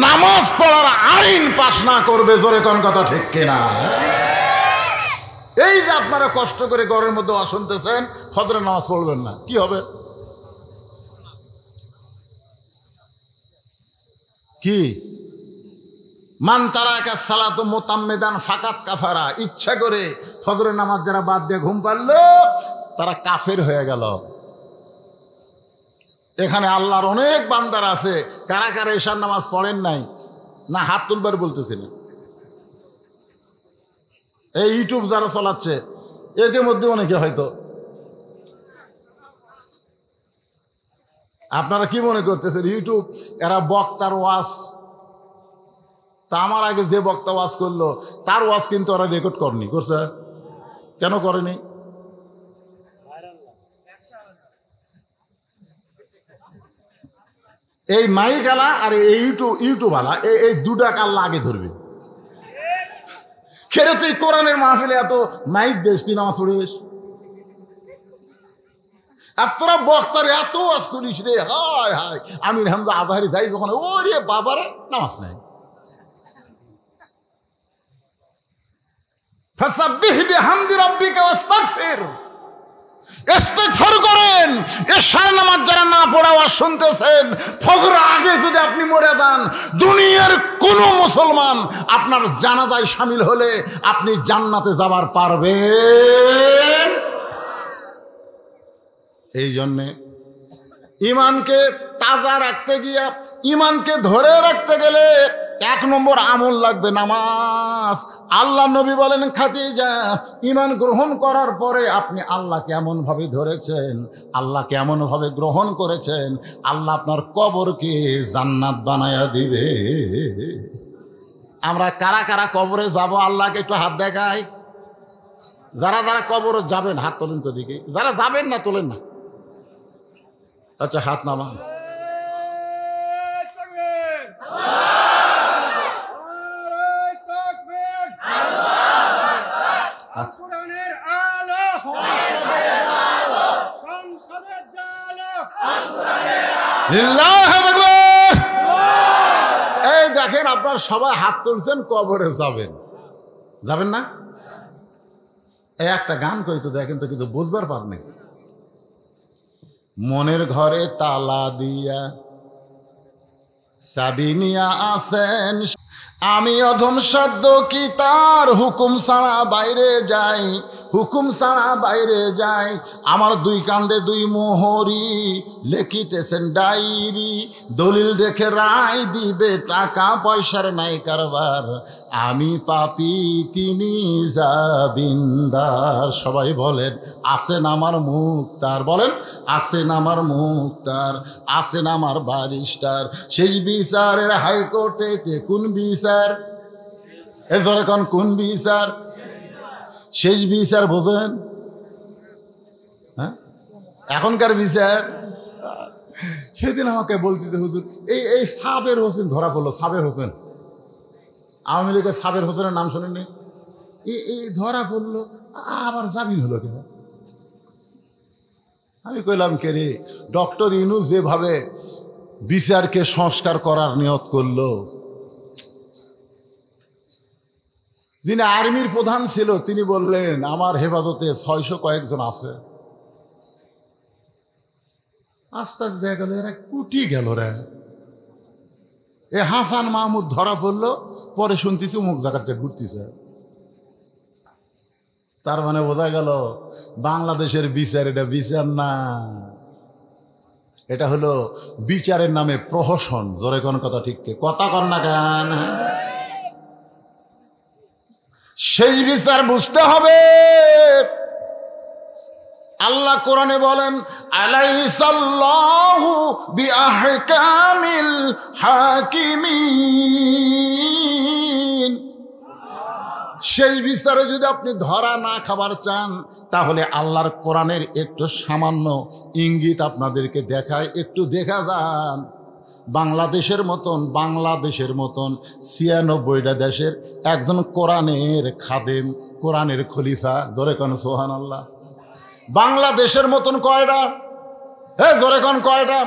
নামাজ পড়ার আইন পাস না করবে। জোরে কোন কথা ঠিক কিনা? এই যে আপনারা কষ্ট করে ঘরের মধ্যে শুনতেছেন, ফজরের নামাজ পড়বেন না, কি হবে? কি? মান তারাকা সালাতু মুতাম্মিদান ফাকাত কাফারা। ইচ্ছা করে ফজরের নামাজ যারা বাদ দিয়ে ঘুম পারলো, তারা কাফের হয়ে গেল। এখানে আল্লাহর অনেক বান্দার আছে, কারা কারা এশার নামাজ পড়েন নাই? না, হাত তুলবার বলতেছি না। এই ইউটিউব যারা চালাচ্ছে, এর মধ্যে অনেকে হয়তো, আপনারা কি মনে করতেছেন ইউটিউব এরা বক্তার ওয়াজ? তা আমার আগে যে বক্তা ওয়াজ করলো, তার ওয়াজ কিন্তু ওরা রেকর্ড করেনি। করছে? কেন করেনি? এই মাইক আলা আর এই ইউটিউব আলা, এই দুটা আল্লাহ আগে ধরবে। খেরে তুই কোরআনের মাহফিলে এত মাইক দেশ, তুই নামাজ পড়িস, আর তোরা বক্তার এত অস্তলিস রে, হায় হায় আমির হামজা আজহারি যাই যখন, ওরে বাবারে নামাজ নাই। ফাসাব্বিহ বিহামদি রাব্বিকা ওয়াস্তাগফির, ইস্তিগফার করেন। এশার নামাজ যারা না পড়া আর শুনতেছেন, ফজর আগে যদি আপনি মরে যান, দুনিয়ার কোন মুসলমান আপনার জানাজায় শামিল হলে আপনি জান্নাতে যাবার পারবেন। এই জন্যে ইমানকে তাজা রাখতে গিয়া, ইমানকে ধরে রাখতে গেলে 1 নম্বর আমল লাগবে নামাজ। আল্লাহ নবী বলেন, খাদিজা ইমান গ্রহণ করার পরে আপনি আল্লাহ কেমন ভাবে ধরেছেন, আল্লাহ কেমন ভাবে গ্রহণ করেছেন, আল্লাহ আপনার কবরকে জান্নাত বানায়া দিবে। আমরা কারা কারা কবরে যাব আল্লাহকে একটু হাত দেখাই। যারা যারা কবরে যাবেন হাত তোলেন তো দিকে, যারা যাবেন না তোলেন না। আচ্ছা হাত নামান। এই দেখেন আপনার সবাই হাত তুলছেন, কবরে যাবেন, যাবেন না? এই একটা গান করি তো দেখেন তো, কিন্তু বুঝবার পার নাকি। মনের ঘরে তালা দিয়া চাবি নিয়া আসেন, আমি অধম সাধ্য কি তার হুকুম ছাড়া বাইরে যাই, হুকুম ছাড়া বাইরে যাই। আমার 2 কান্দে 2 মোহরি, লিখিতেছেন ডায়েরি, দলিল দেখে রায় দিবে, টাকা পয়সার নাই কারবার, আমি পাপী তিনি জাবিন্দার। সবাই বলেন আছেন আমার মুক্তার, বলেন আছেন আমার মুক্তার, আছেন আমার ব্যারিস্টার। শেষ বিচারের হাইকোর্টেতে কোন বিচার, এ ধরে কোন বিচার? শেষ বিচার বোঝেন? হ্যাঁ, এখনকার বিচার। সেদিন আমাকে বলতে হুজুর, এই সাবের হোসেন ধরা পড়লো, সাবের হোসেন, আওয়ামী লীগের সাবের হোসেনের নাম শোনেননি? এই ধরা পড়লো, আবার জামিন হলো কেন? আমি কইলাম কে রে, ডক্টর ইউনূস যেভাবে বিচারকে সংস্কার করার নিয়ত করলো, যিনি আর্মির প্রধান ছিল তিনি বললেন আমার হেফাজতে 600 কয়েকজন আছে। আস্তে দেখা গেল এরা কুটি গেল রে। এ হাসান মাহমুদ ধরা পড়লো, পরে শুনতেছি অমুক জায়গায় ঘুরতেছে। তার মানে বোঝা গেল বাংলাদেশের বিচার এটা বিচার না, এটা হলো বিচারের নামে প্রহসন। জোরে কোন কথা, ঠিক কথা কন না কেন? সেই বিচার বুঝতে হবে। আল্লাহ কোরআনে বলেন, আলাইসাল্লাহু বিআহকামিল হাকিমিন। সেই বিচারে যদি আপনি ধরা না খাবার চান, তাহলে আল্লাহর কোরআনের একটু সামান্য ইঙ্গিত আপনাদেরকে দেখায়, একটু দেখা যান। বাংলাদেশের মতন 96টা দেশের একজন কোরআনের খাদেম, কোরআনের খলিফা, জোরে কোন সুবহানাল্লাহ। বাংলাদেশের মতন কয়টা? জোরে কোন কয়টা?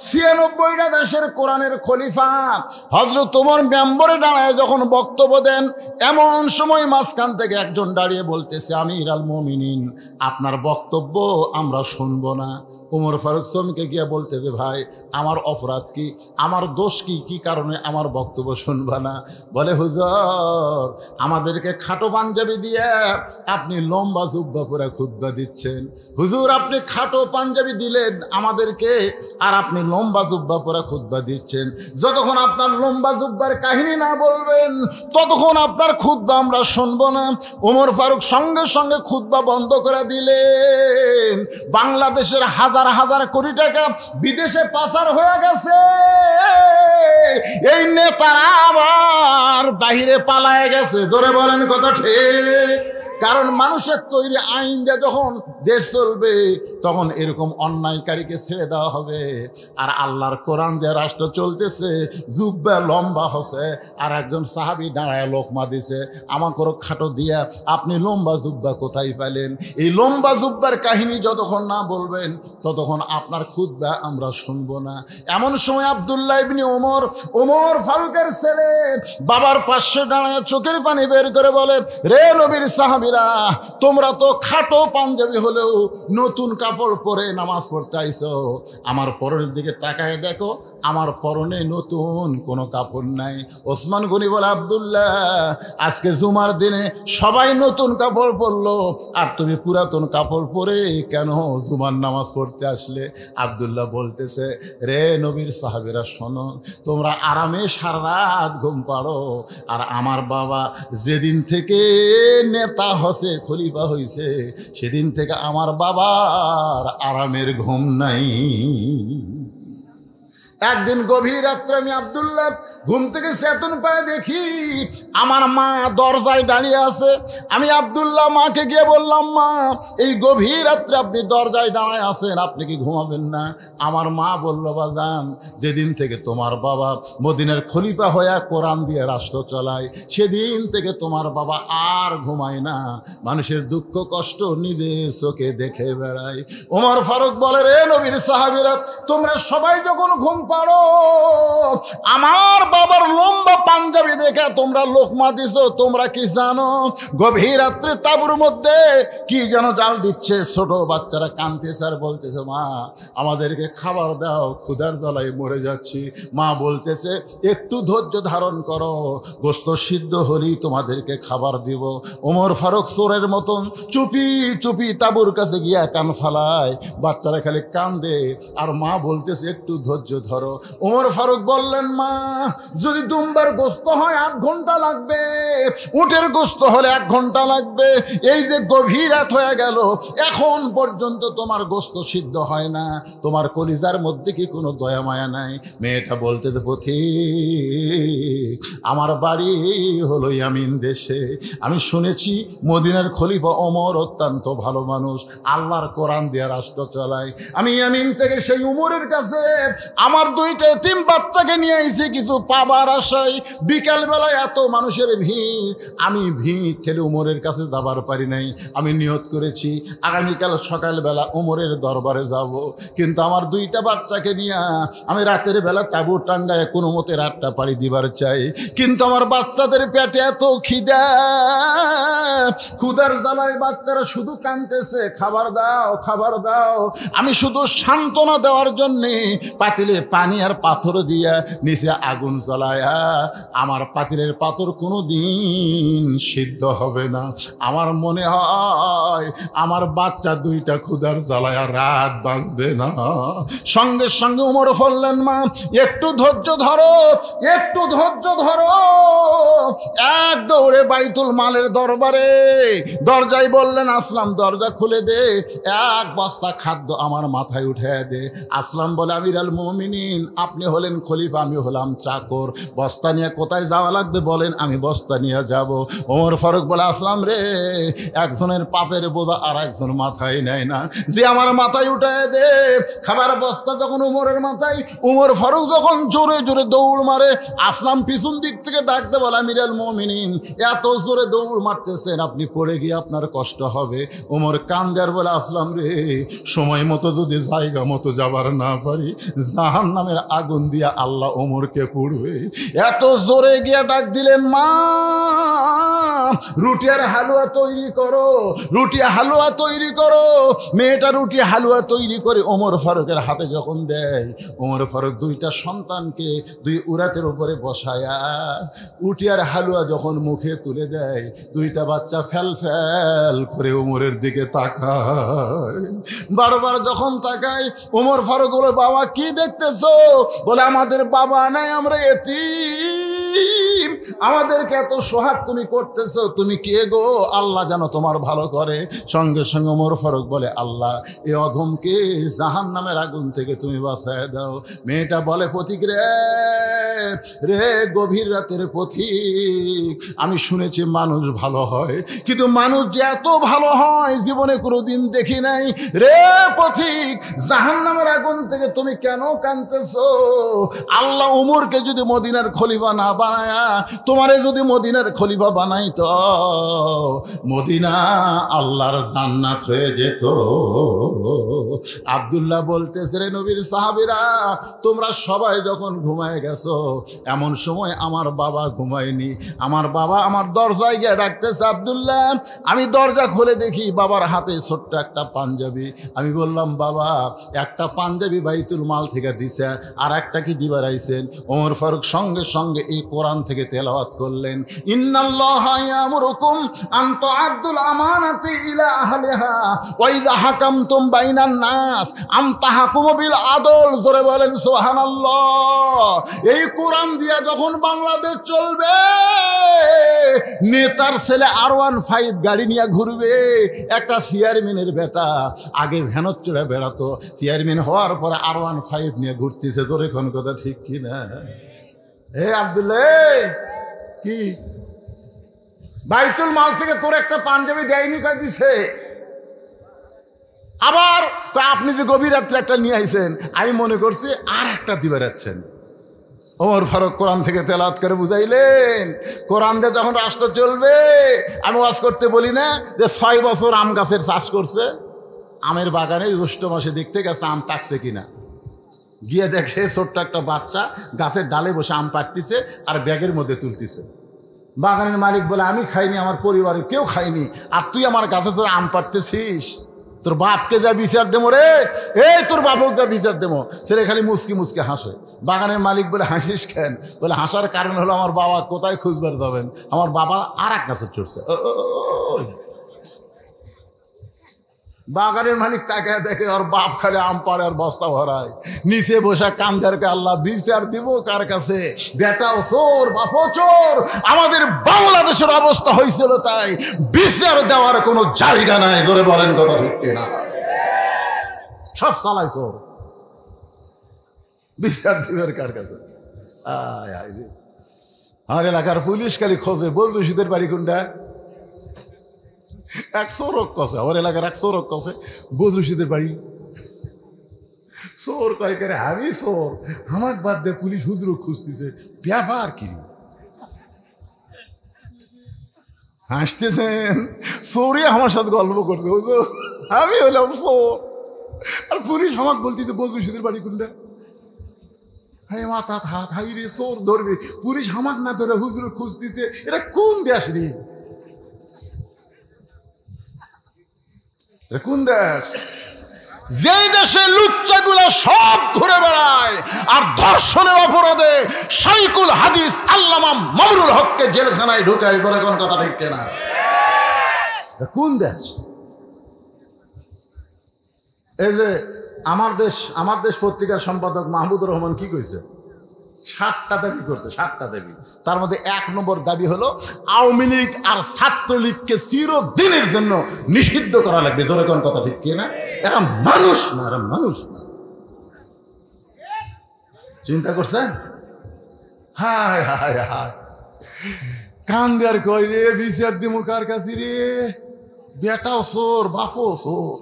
96টা দেশের কোরআনের খলিফা। হযরত ওমর মেম্বরে দাঁড়ায় যখন বক্তব্য দেন, এমন সময় মাঝখান থেকে একজন দাঁড়িয়ে বলতেছে, আমিরুল মুমিনিন আপনার বক্তব্য আমরা শুনবো না। ওমর ফারুক চমকে গিয়ে বলতেছে, ভাই আমার অপরাধ কি, আমার দোষ কি, কি কারণে আমার বক্তব্য শুনবা না? বলে, হুজুর আমাদেরকে খাটো পাঞ্জাবি দিয়ে আপনি লম্বা জুব্বা পরে খুতবা দিচ্ছেন। হুজুর আপনি খাটো পাঞ্জাবি দিলেন আমাদেরকে, আর আপনি লম্বা জুব্বা পরে খুতবা দিচ্ছেন। যতক্ষণ আপনার লম্বা জুব্বার কাহিনী না বলবেন, ততক্ষণ আপনার খুতবা আমরা শুনবো না। ওমর ফারুক সঙ্গে সঙ্গে খুতবা বন্ধ করে দিলেন। বাংলাদেশের হাজার হাজার কোটি টাকা বিদেশে পাচার হয়ে গেছে, এই নেতারা আবার বাহিরে পালায় গেছে। জোরে বলেন কথা ঠিক? কারণ মানুষের তৈরি আইন দিয়ে যখন দেশ চলবে তখন এরকম অন্যায়কারীকে ছেড়ে দেওয়া হবে। আর আল্লাহর কোরআন দিয়ে রাষ্ট্র চলতেছে, জুব্বা লম্বা হচ্ছে, আর একজন সাহাবী দাঁড়ায় লোকমা দিছে, আমাকেও খাটো দিয়া আপনি লম্বা জুব্বা কোথায় পেলেন? এই লম্বা জুব্বার কাহিনী যতক্ষণ না বলবেন ততক্ষণ আপনার খুতবা আমরা শুনবো না। এমন সময় আব্দুল্লাহ ইবনে ওমর ফারুকের ছেলে বাবার পাশে দাঁড়ায় চোখের পানি বের করে বলে, রে নবীর সাহাবীরা, তোমরা তো খাটো পাঞ্জাবি হলেও নতুন কাপড় পরে নামাজ পড়তে আইছো, আমার পরনের দিকে তাকায় দেখো, আমার পরনে নতুন কোনো কাপড় নাই। ওসমান গনি বলে, আব্দুল্লাহ, আজকে জুমার দিনে সবাই নতুন কাপড় পরলো, আর তুমি পুরাতন কাপড় পরে কেন জুমার নামাজ পড়তে আসলে? আব্দুল্লাহ বলতেছে, রে নবীর সাহাবীরা, শোনো, তোমরা আরামে সারা রাত ঘুম পাড়ো, আর আমার বাবা যেদিন থেকে নেতা হসে, খলিফা হইছে, সেদিন থেকে আমার বাবার আরামের ঘুম নাই। একদিন গভীর রাত্রে আমি আব্দুল্লাহ ঘুম থেকে চেতন পায়ে দেখি আমার মা দরজায় দাঁড়িয়ে আছে। আমি আব্দুল্লাহ মাকে গিয়ে বললাম, মা, এই গভীর রাত্রে আপনি দরজায় দাঁড়ায় আছেন, আপনি কি ঘুমাবেন না? আমার মা বলল, বাজান, যেদিন থেকে তোমার বাবা মদিনার খলিফা হয়ে কোরআন দিয়ে রাষ্ট্র চালায়, সেদিন থেকে তোমার বাবা আর ঘুমায় না, মানুষের দুঃখ কষ্ট নিজের চোখে দেখে বেড়ায়। ওমর ফারুক বলে, রে নবীর সাহাবীরা, তোমরা সবাই যখন ঘুম পাড়ো, আমার বাবার লম্বা পাঞ্জাবি দেখে তোমরা লোকমা দিছো, তোমরা কি জানো গভীর রাত্রে তাঁবুর মধ্যে কি যেন জাল দিচ্ছে? ছোট বাচ্চারা কাঁদতেছে আর বলতেছে, মা, আমাদেরকে খাবার দাও, ক্ষুধার জ্বালায় মরে যাচ্ছি। মা বলতেছে, একটু ধৈর্য ধারণ করো, গোস্ত সিদ্ধ হলেই তোমাদেরকে খাবার দিব। ওমর ফারুক চোরের মতন চুপি চুপি তাঁবুর কাছে গিয়া কান ফালায়, বাচ্চারা খালি কান্দে, আর মা বলতেছে, একটু ধৈর্য ধরো। ওমর ফারুক বললেন, মা, যদি দুম্বার গোস্ত হয় 8 ঘন্টা লাগবে, উটের গোস্ত হলে 1 ঘন্টা লাগবে, এই যে গভীর রাত হয়ে গেল, এখন পর্যন্ত তোমার গোস্ত সিদ্ধ হয় না, তোমার কলিজার মধ্যে কি কোনো দয়া মায়া নাই? মেয়েটা বলতে, পথিক, আমার বাড়ি হলো ইয়ামিন দেশে, আমি শুনেছি মদিনার খলিফা ওমর অত্যন্ত ভালো মানুষ, আল্লাহর কোরআন দিয়ে রাষ্ট্র চালায়। আমি ইয়ামিন থেকে সেই উমরের কাছে আমার 2টা এতিম বাচ্চাকে নিয়ে আইছি কিছু পাবার আশায়। বিকালবেলায় এত মানুষের ভিড়, আমি ভিড় ঠেলে উমরের কাছে যাবার পারি নাই। আমি নিয়ত করেছি আগামীকাল সকালবেলা উমরের দরবারে যাব, কিন্তু আমার 2টা বাচ্চাকে নিয়ে আমি রাতের বেলা তাঁবু টাঙ্গায় কোনো মতে রাতটা পাড়ি দিবার চাই, কিন্তু আমার বাচ্চাদের পেটে এত খিদা, ক্ষুধার জ্বালায় বাচ্চারা শুধু কাঁদতেছে, খাবার দাও, খাবার দাও। আমি শুধু সান্ত্বনা দেওয়ার জন্যে পাতিলে পানি আর পাথর দিয়া নিচে আগুন জ্বালায়া, আমার পাতিলের পাথর কোনো দিন সিদ্ধ হবে না। আমার মনে হয় আমার বাচ্চা 2টা ক্ষুধার জ্বালায়া রাত বাঁচবে না। সঙ্গে সঙ্গে উমর বললেন, মা, একটু ধৈর্য ধরো, একটু ধৈর্য ধরো। এক দৌড়ে বাইতুল মালের দরবারে দরজায় বললেন, আসলাম, দরজা খুলে দে, 1 বস্তা খাদ্য আমার মাথায় উঠে দে। আসলাম বলে, আমির আল মুমিনিন, আপনি হলেন খলিফা, আমি হলাম চাকর, বস্তা নিয়ে কোথায় যাওয়া লাগবে বলেন, আমি বস্তা নিয়ে যাব। ওমর ফারুক বলে, আসলাম রে, একজনের পাপের বোঝা আর একজন মাথায় নেয় না, যে আমার মাথায় উঠে দে। খাবার বস্তা যখন উমরের মাথায়, উমর ফারুক যখন জোরে জোরে দৌড় মারে, আসলাম পিছন দিক থেকে ডাকতে বলে, আমির আল মুমিনিন, এত জোরে দৌড় মারতেছেন, আপনি পড়ে গিয়ে আপনার কষ্ট হবে। উমর কান্দার বলে, আসলাম রে, সময় মতো যদি জায়গা মতো যাবার না পারি, জাহান্নামের আগুন দিয়া আল্লাহ ওমরকে পুড়বে। এত জোরে গিয়া ডাক দিলেন, মা, রুটি আর হালুয়া তৈরি করো, রুটি হালুয়া তৈরি করো। মেয়েটা রুটি হালুয়া তৈরি করে ওমর ফারুকের হাতে যখন দেয়, ওমর ফারুক 2টা সন্তানকে 2 উরাতের উপরে বসায়া রুটি আর হালুয়া যখন মুখে তুলে দেয়, 2টা বাচ্চা ফেল ফেল করে ওমরের দিকে তাকায়। বারবার যখন তাকায়, ওমর ফারুক বলে, বাবা, কি দেখতেছো? বলে, আমাদের বাবা নাই, আমরা এতিম, আমাদেরকে এত সোহাগ তুমি করতেছো, তুমি কে গো? আল্লাহ যেন তোমার ভালো করে। সঙ্গে সঙ্গে ওমর ফারুক বলে, আল্লাহ এ অধমকে জাহান্নামের আগুন থেকে তুমি বাঁচায় দাও। মেয়েটা বলে, পথিক রে, রে গভীর রাতের পথিক, আমি শুনেছি মানুষ ভালো হয়, কিন্তু মানুষ যে এত ভালো হয় জীবনে কোনোদিন দেখি নাই। রে পথিক, জাহান্নামের আগুন থেকে তুমি কেন কাঁদতেছো? আল্লাহ উমরকে যদি মদিনার খলিফা না বানায়া তোমারে যদি মদিনার খলিফা বানাইতো, মদিনা আল্লাহর জান্নাত হয়ে যেত। আব্দুল্লাহ বলতেছে, রে নবীর সাহাবীরা, তোমরা সবাই যখন ঘুমায় গেছো, এমন সময় আমার বাবা ঘুমায়নি। আমার বাবা আমার দরজায় গিয়ে ডাকতেছে, আব্দুল্লাহ। আমি দরজা খুলে দেখি বাবার হাতে ছোট্ট একটা পাঞ্জাবি। আমি বললাম, বাবা একটা পাঞ্জাবি বাইতুল মাল থেকে দিছে, আর একটা কি দিবার আইছেন? ওমর ফারুক সঙ্গে সঙ্গে এই কোরআন থেকে তেলাওয়াত করলেন, ইন্নাল্লাহা ইয়ামুরুকুম আন তুআদ্দুল আমানাতি ইলা আহলিহা ওয়া ইযা হাকামতুম বাইনান নাস আন তাহকুমু বিল আদল। জোরে বলেন সুবহানাল্লাহ। এই কোরআন দিয়া যখন বাংলাদেশ চলবে, নেতার ছেলে R15 গাড়ি নিয়ে ঘুরবে। একটা চেয়ারম্যানের বেটা আগে ভ্যানত চড়ে বেড়াতো, চেয়ারম্যান হওয়ার পরে R15 নিয়ে ঘুরতেছে। তোর এখন কথা ঠিক কি না? হে আব্দুল্লাহ, কি বাইতুল মাল থেকে তোর একটা পাঞ্জাবি দেয়নি? কয় দিছে। আবার আপনি যে গভীর রাত্রে একটা নিয়ে আইছেন, আমি মনে করছি আর একটা দিবার যাচ্ছেন। ওমর ফারুক কোরআন থেকে তেলাওয়াত করে বুঝাইলেন, কোরআন দিয়ে যখন রাষ্ট্র চলবে, আমি ওয়াজ করতে বলি না যে 6 বছর আম গাছের চাষ করছে, আমের বাগানে জ্যৈষ্ঠ মাসে দেখতে গেছে আম পাকছে কিনা। গিয়ে দেখে ছোট্ট একটা বাচ্চা গাছের ডালে বসে আম পাড়তিছে আর ব্যাগের মধ্যে তুলতিছে। বাগানের মালিক বলে, আমি খাইনি, আমার পরিবারের কেউ খাইনি, আর তুই আমার গাছে তোর আম পাড়তেছিস? তোর বাপকে যা বিচার দেবো রে, এই তোর বাপকে যা বিচার দেবো। ছেলে খালি মুসকি মুসকি হাসে। বাগানের মালিক বলে, হাসিস কেন? বলে, হাসার কারণ হলো আমার বাবা কোথায় খুঁজবার যাবেন, আমার বাবা আর এক গাছে চড়ছে। বাগানের মালিক তাকে দেখে ওর বাপ খালি আম পাড়ে আর বস্তা ভরায়, নিচে বসে কান্দারকে আল্লাহ বিচার দিব কার কাছে? বেটাও চোর, বাপও চোর। আমাদের বাংলাদেশের অবস্থা হয়েছিল তাই, বিচার দেওয়ার কোনো জায়গা নাই। জোরে বলেন কথা ঠিক কিনা? সব চালাই চোর, বিচার দিবের কার কাছে? আমার এলাকার পুলিশ খালি খোঁজে, বল রশিদের বাড়ি কোনটা? এক চোরক কষে, আমার এলাকার এক চোরক কষে, বোঝ রশিদের বাড়ি। চোর কয় করে, আমি চোর, আমার বাদ দিয়ে পুলিশ হুজুর খুঁজতেছে, ব্যাপার কি? হাসতেছেন, চোরে আমার সাথে গল্প করছে, হুজুর আমি হলাম চোর, আর পুলিশ আমাকে বলতেছে বোঝ রশিদের বাড়ি কোনটা? হ্যাঁ মাথা হাত হাই রে, চোর ধরবে, পুলিশ আমাক না ধরে হুজুর খুঁজতেছে। এটা কোন দেশ রে? কোন দেশ? যেই দেশে লুচ্চাগুলা সব ঘুরে বেড়ায় আর ধর্ষণের অপরাধে শাইখুল হাদিস আল্লামা মামুনুল হককে জেলখানায় ঢুকায়। করে কোন কথা ঠিক কিনা? কোন দেশ? এই যে আমার দেশ পত্রিকার সম্পাদক মাহমুদুর রহমান কি কইছে? 7টা দাবি করছে, 7টা দাবি। তার মধ্যে 1 নম্বর দাবি হলো আওয়ামী লীগ আর ছাত্রলীগকে চিরদিনের জন্য নিষিদ্ধ করা লাগবে। জোরে কোন কথা ঠিক কিনা? এরা মানুষ না, এরা মানুষ না। চিন্তা করছেন? হায় হায় হায়, কান্দার কই রে, বিচার দিমু কার কাছে রে? বেটাও চোর, বাপও চোর।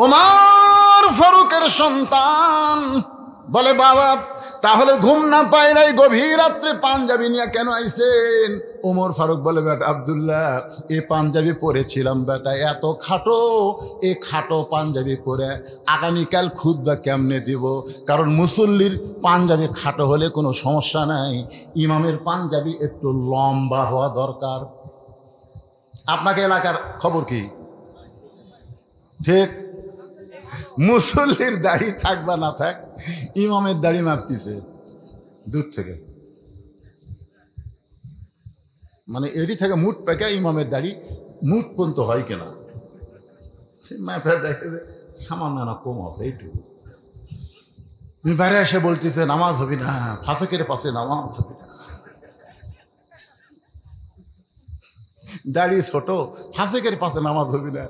ওমর ফারুকের সন্তান বলে, বাবা তাহলে ঘুম না পাইলাই গভীর রাত্রে পাঞ্জাবি নিয়ে কেন আইছেন? ওমর ফারুক বলে, বেটা আব্দুল্লাহ, এই পাঞ্জাবি পরেছিলাম বেটা, এত খাটো, এই খাটো পাঞ্জাবি পরে আগামীকাল খুতবা কেমনে দিব? কারণ মুসল্লির পাঞ্জাবি খাটো হলে কোনো সমস্যা নাই, ইমামের পাঞ্জাবি একটু লম্বা হওয়া দরকার। আপনাকে এলাকার খবর কি? ঠিক, মুসল্লির দাড়ি থাক বা না থাক, ইমামের দাড়ি মাপতিছে দূর থেকে, মানে এটি থেকে মুঠ পেকে ইমামের দাড়ি মুঠ পর্যন্ত হয় কিনা সে মাপে দেখে যে সামান্য না কম আছে এইটুকু। বাইরে এসে বলতেছে নামাজ হবি না, ফাঁসেকের পাশে নামাজ হবি না, দাড়ি ছোট, ফাঁসেকের পাশে নামাজ হবি না।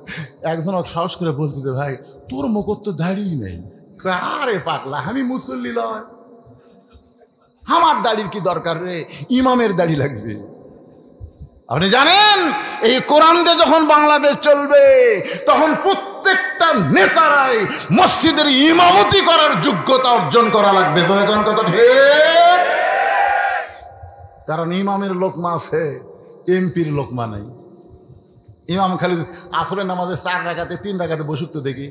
একজন সাহস করে বলতেছে ভাই তোর মুখর তো দাড়ি নেই। আরে পাগলা, আমি মুসল্লি লয়, আমার দাড়ির কি দরকার রে, ইমামের দাড়ি লাগবে। আপনি জানেন এই কোরআন দিয়ে যখন বাংলাদেশ চলবে তখন প্রত্যেকটা নেতারাই মসজিদের ইমামতি করার যোগ্যতা অর্জন করা লাগবে। কোন কথা ঠিক? কারণ ইমামের লোকমা আছে, এমপির লোকমা নাই। ইমাম খালি আসরের নামাজে 4 রাকাতে 3 রাকাতে বসুক তো দেখি,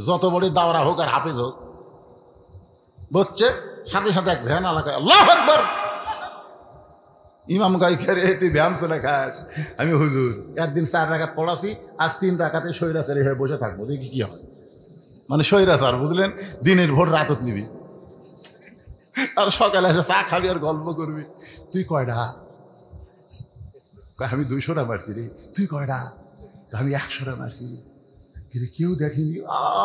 যত বড় দাওরা হোক আর হাফেজ হোক, বসছে সাথে সাথে এক ভ্যান এলাকায় আল্লাহু আকবার। ইমাম গাই খেরে তুই ভ্যান চলে খাস। আমি হুজুর একদিন 4 রাকাত পড়াছি, আজ 3 রাকাতে স্বৈরাচারী হয়ে বসে থাকবো, দেখি কি হয়। মানে স্বৈরাচার বুঝলেন, দিনের ভোট রাতত নিবি, আর সকালে এসে চা খাবি আর গল্প করবি। তুই কয়টা? আমি 200টা মারছি রে। তুই কয়টা? আমি 100টা মারছি রে। কিন্তু কেউ দেখেনি।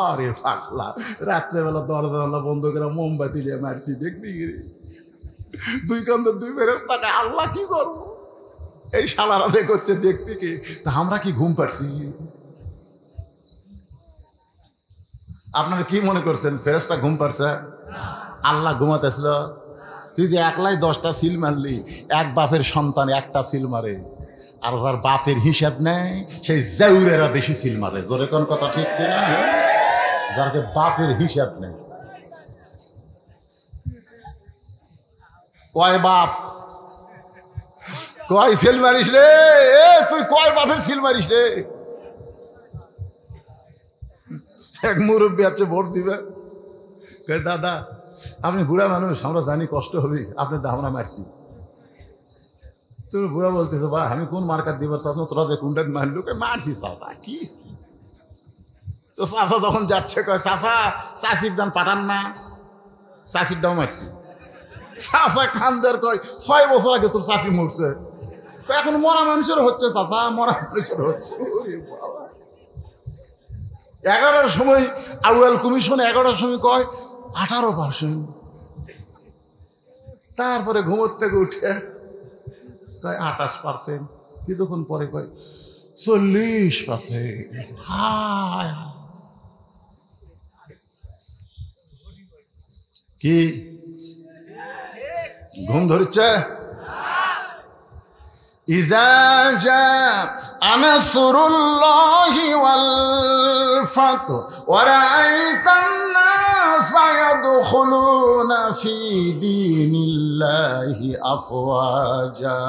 আরে পাগলা, রাত্রেবেলা দরজা বন্ধ করে মোমবাতি নিয়ে মারছি, দেখবি রে। 2 কান্দে 2 ফেরেশতা, আল্লাহ কি করবো, এই শালারা যে করছে দেখবি কি। তা আমরা কি ঘুম পাচ্ছি? আপনারা কি মনে করছেন ফেরেশতা ঘুম পাচ্ছে? আল্লাহ ঘুমাতেছিল। তুই যে একলাই 10টা সিল মারলি, এক বাপের সন্তান 1টা সিল মারে, আর যার বাপের হিসাব নেই সেই জাউরেরা বেশি সিল মারে। জোরে কোন কথা ঠিক কিনা? যার বাপের হিসাব নেই। কয় বাপ, কয় সিল মারিস রে? তুই কয় বাপের সিল মারিস রে? এক মুরব্বী আছে ভোট দিবে, কয় দাদা আপনি বুড়া মানুষ, আমরা জানি কষ্ট হবে, আপনি আমরা মারছি। তোর বুড়া বলতেছে ভাই আমি কোন মার্কার দিবার চাচ্ছ, তোরা যে কোনটা মারলো, মারছি চাষা কি। তো চাষা যখন যাচ্ছে কয় চাষা চাষির দান পাঠান না, চাষির দাও মারছি। চাষা খানদের কয় 6 বছর আগে তোর চাষি মরছে, এখন মরা মানুষের হচ্ছে, চাষা মরা মানুষের হচ্ছে। 11টার সময় আউয়াল কমিশন 11টার সময় কয় 18%। তারপরে ঘুমোর থেকে উঠে কয় 28%, কিছুক্ষণ পরে কয় 40%। হায় কি ঘুম ধরছে? ইযা জাআ নাসরুল্লাহি ওয়াল ফাতহু ওয়া রাআইতান নাসা ইয়াদখুলুনা ফি দীনিল্লাহি আফওয়াজা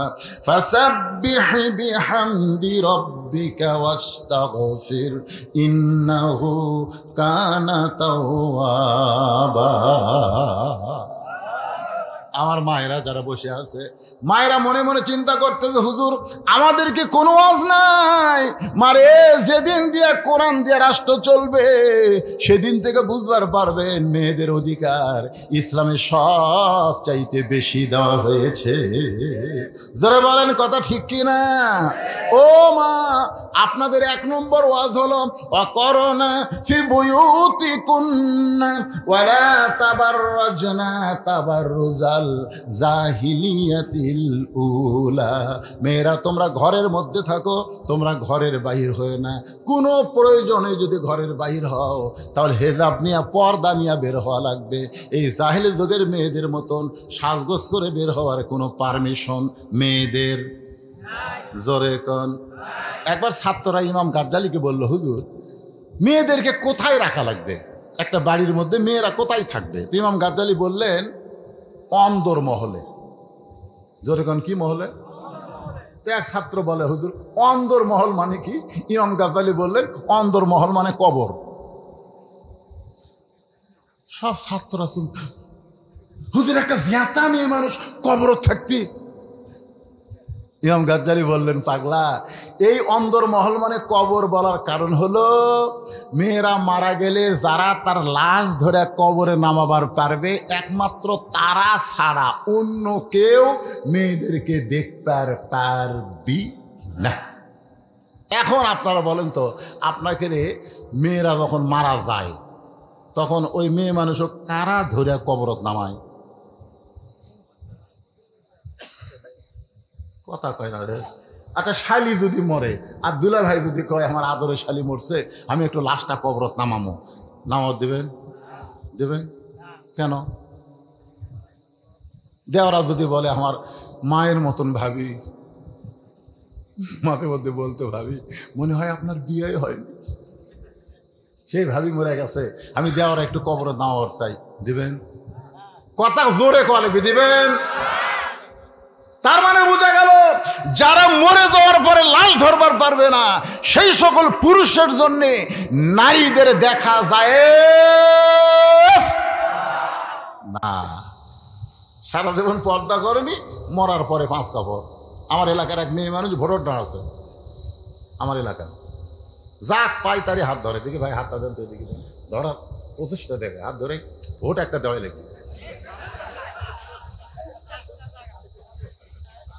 ফাসাব্বিহ বিহামদি রাব্বিকা ওয়াস্তাগফির ইন্নাহু কানা তাওয়াবা। আমার মায়েরা যারা বসে আছে, মায়েরা মনে মনে চিন্তা করতেছে হুজুর আমাদেরকে কোনো ওয়াজ নাই। মারে যেদিন দিয়ে কোরআন দিয়ে রাষ্ট্র চলবে সেদিন থেকে বুঝবার পারবেন মেয়েদের অধিকার ইসলামে সব চাইতে বেশি দেওয়া হয়েছে। যারা বলেন কথা ঠিক কিনা? ও মা, আপনাদের 1 নম্বর ওয়াজ হলো অকরনা ফি বুয়ুতিকুন্না ওয়ালা তাবাররাজনা তাবাররুজাল জাহিলিয়াতিল উলা। মেয়েরা তোমরা ঘরের মধ্যে থাকো, তোমরা ঘরের বাহির হয়ে না। কোনো প্রয়োজনে যদি ঘরের বাহির হও তাহলে হেজাব নিয়ে পর্দা নিয়ে বের হওয়া লাগবে। এই জাহিলি যুগের মেয়েদের মতন সাজগোজ করে বের হওয়ার কোনো পারমিশন মেয়েদের জোরে কোন। একবার ছাত্ররা ইমাম গাজ্জালীকে বলল হুজুর মেয়েদেরকে কোথায় রাখা লাগবে, একটা বাড়ির মধ্যে মেয়েরা কোথায় থাকবে? তো ইমাম গাজ্জালী বললেন অন্দর মহলে। জোরে কোন কি মহলে? তো এক ছাত্র বলে হুজুর অন্দর মহল মানে কি? ইমাম গাজ্জালী বললেন অন্দর মহল মানে কবর। সব ছাত্ররা হুজুর একটা জিয়াতা মেয়ে মানুষ কবর থাকবি? ইমাম গাজ্জালী বললেন পাগলা, এই অন্দর মহল মানে কবর বলার কারণ হলো মেয়েরা মারা গেলে যারা তার লাশ ধরে কবরে নামাবার পারবে একমাত্র তারা ছাড়া অন্য কেউ মেয়েদেরকে দেখতে পারবি না। এখন আপনারা বলেন তো, আপনাকে মেয়েরা যখন মারা যায় তখন ওই মেয়ে মানুষও কারা ধরে কবরত নামায়, কথা কয় না রে। আচ্ছা শালি যদি মরে আর দুলা ভাই যদি কয় আমার আদরে শালি মরছে, আমি একটু লাশটা কবরত নামামো, নামাও দেবেন? দেবেন কেন? দেওয়ারা যদি বলে আমার মায়ের মতন ভাবি, মাঝে মধ্যে বলতে ভাবি মনে হয় আপনার বিয়ে হয়নি, সেই ভাবি মরে গেছে, আমি দেওয়ারা একটু কবরত নামাবার চাই, দিবেন? কথা জোরে কলে দিবেন? তার মানে বোঝা গেল যারা মরে যাওয়ার পরে লাশ ধরবার পারবে না সেই সকল পুরুষের জন্য নারীদের দেখা যায় না। সারা জীবন পর্দা করেনি, মরার পরে 5 কাপড়। আমার এলাকার এক মেয়ে মানুষ ভোটার আছে আমার এলাকায়, যাক পাই তারই হাত ধরে, দেখি ভাই হাতটা দেন তো, এদিকে দেন, ধরার প্রচেষ্টা দেবে, হাত ধরে ভোট একটা দেওয়াই লাগে।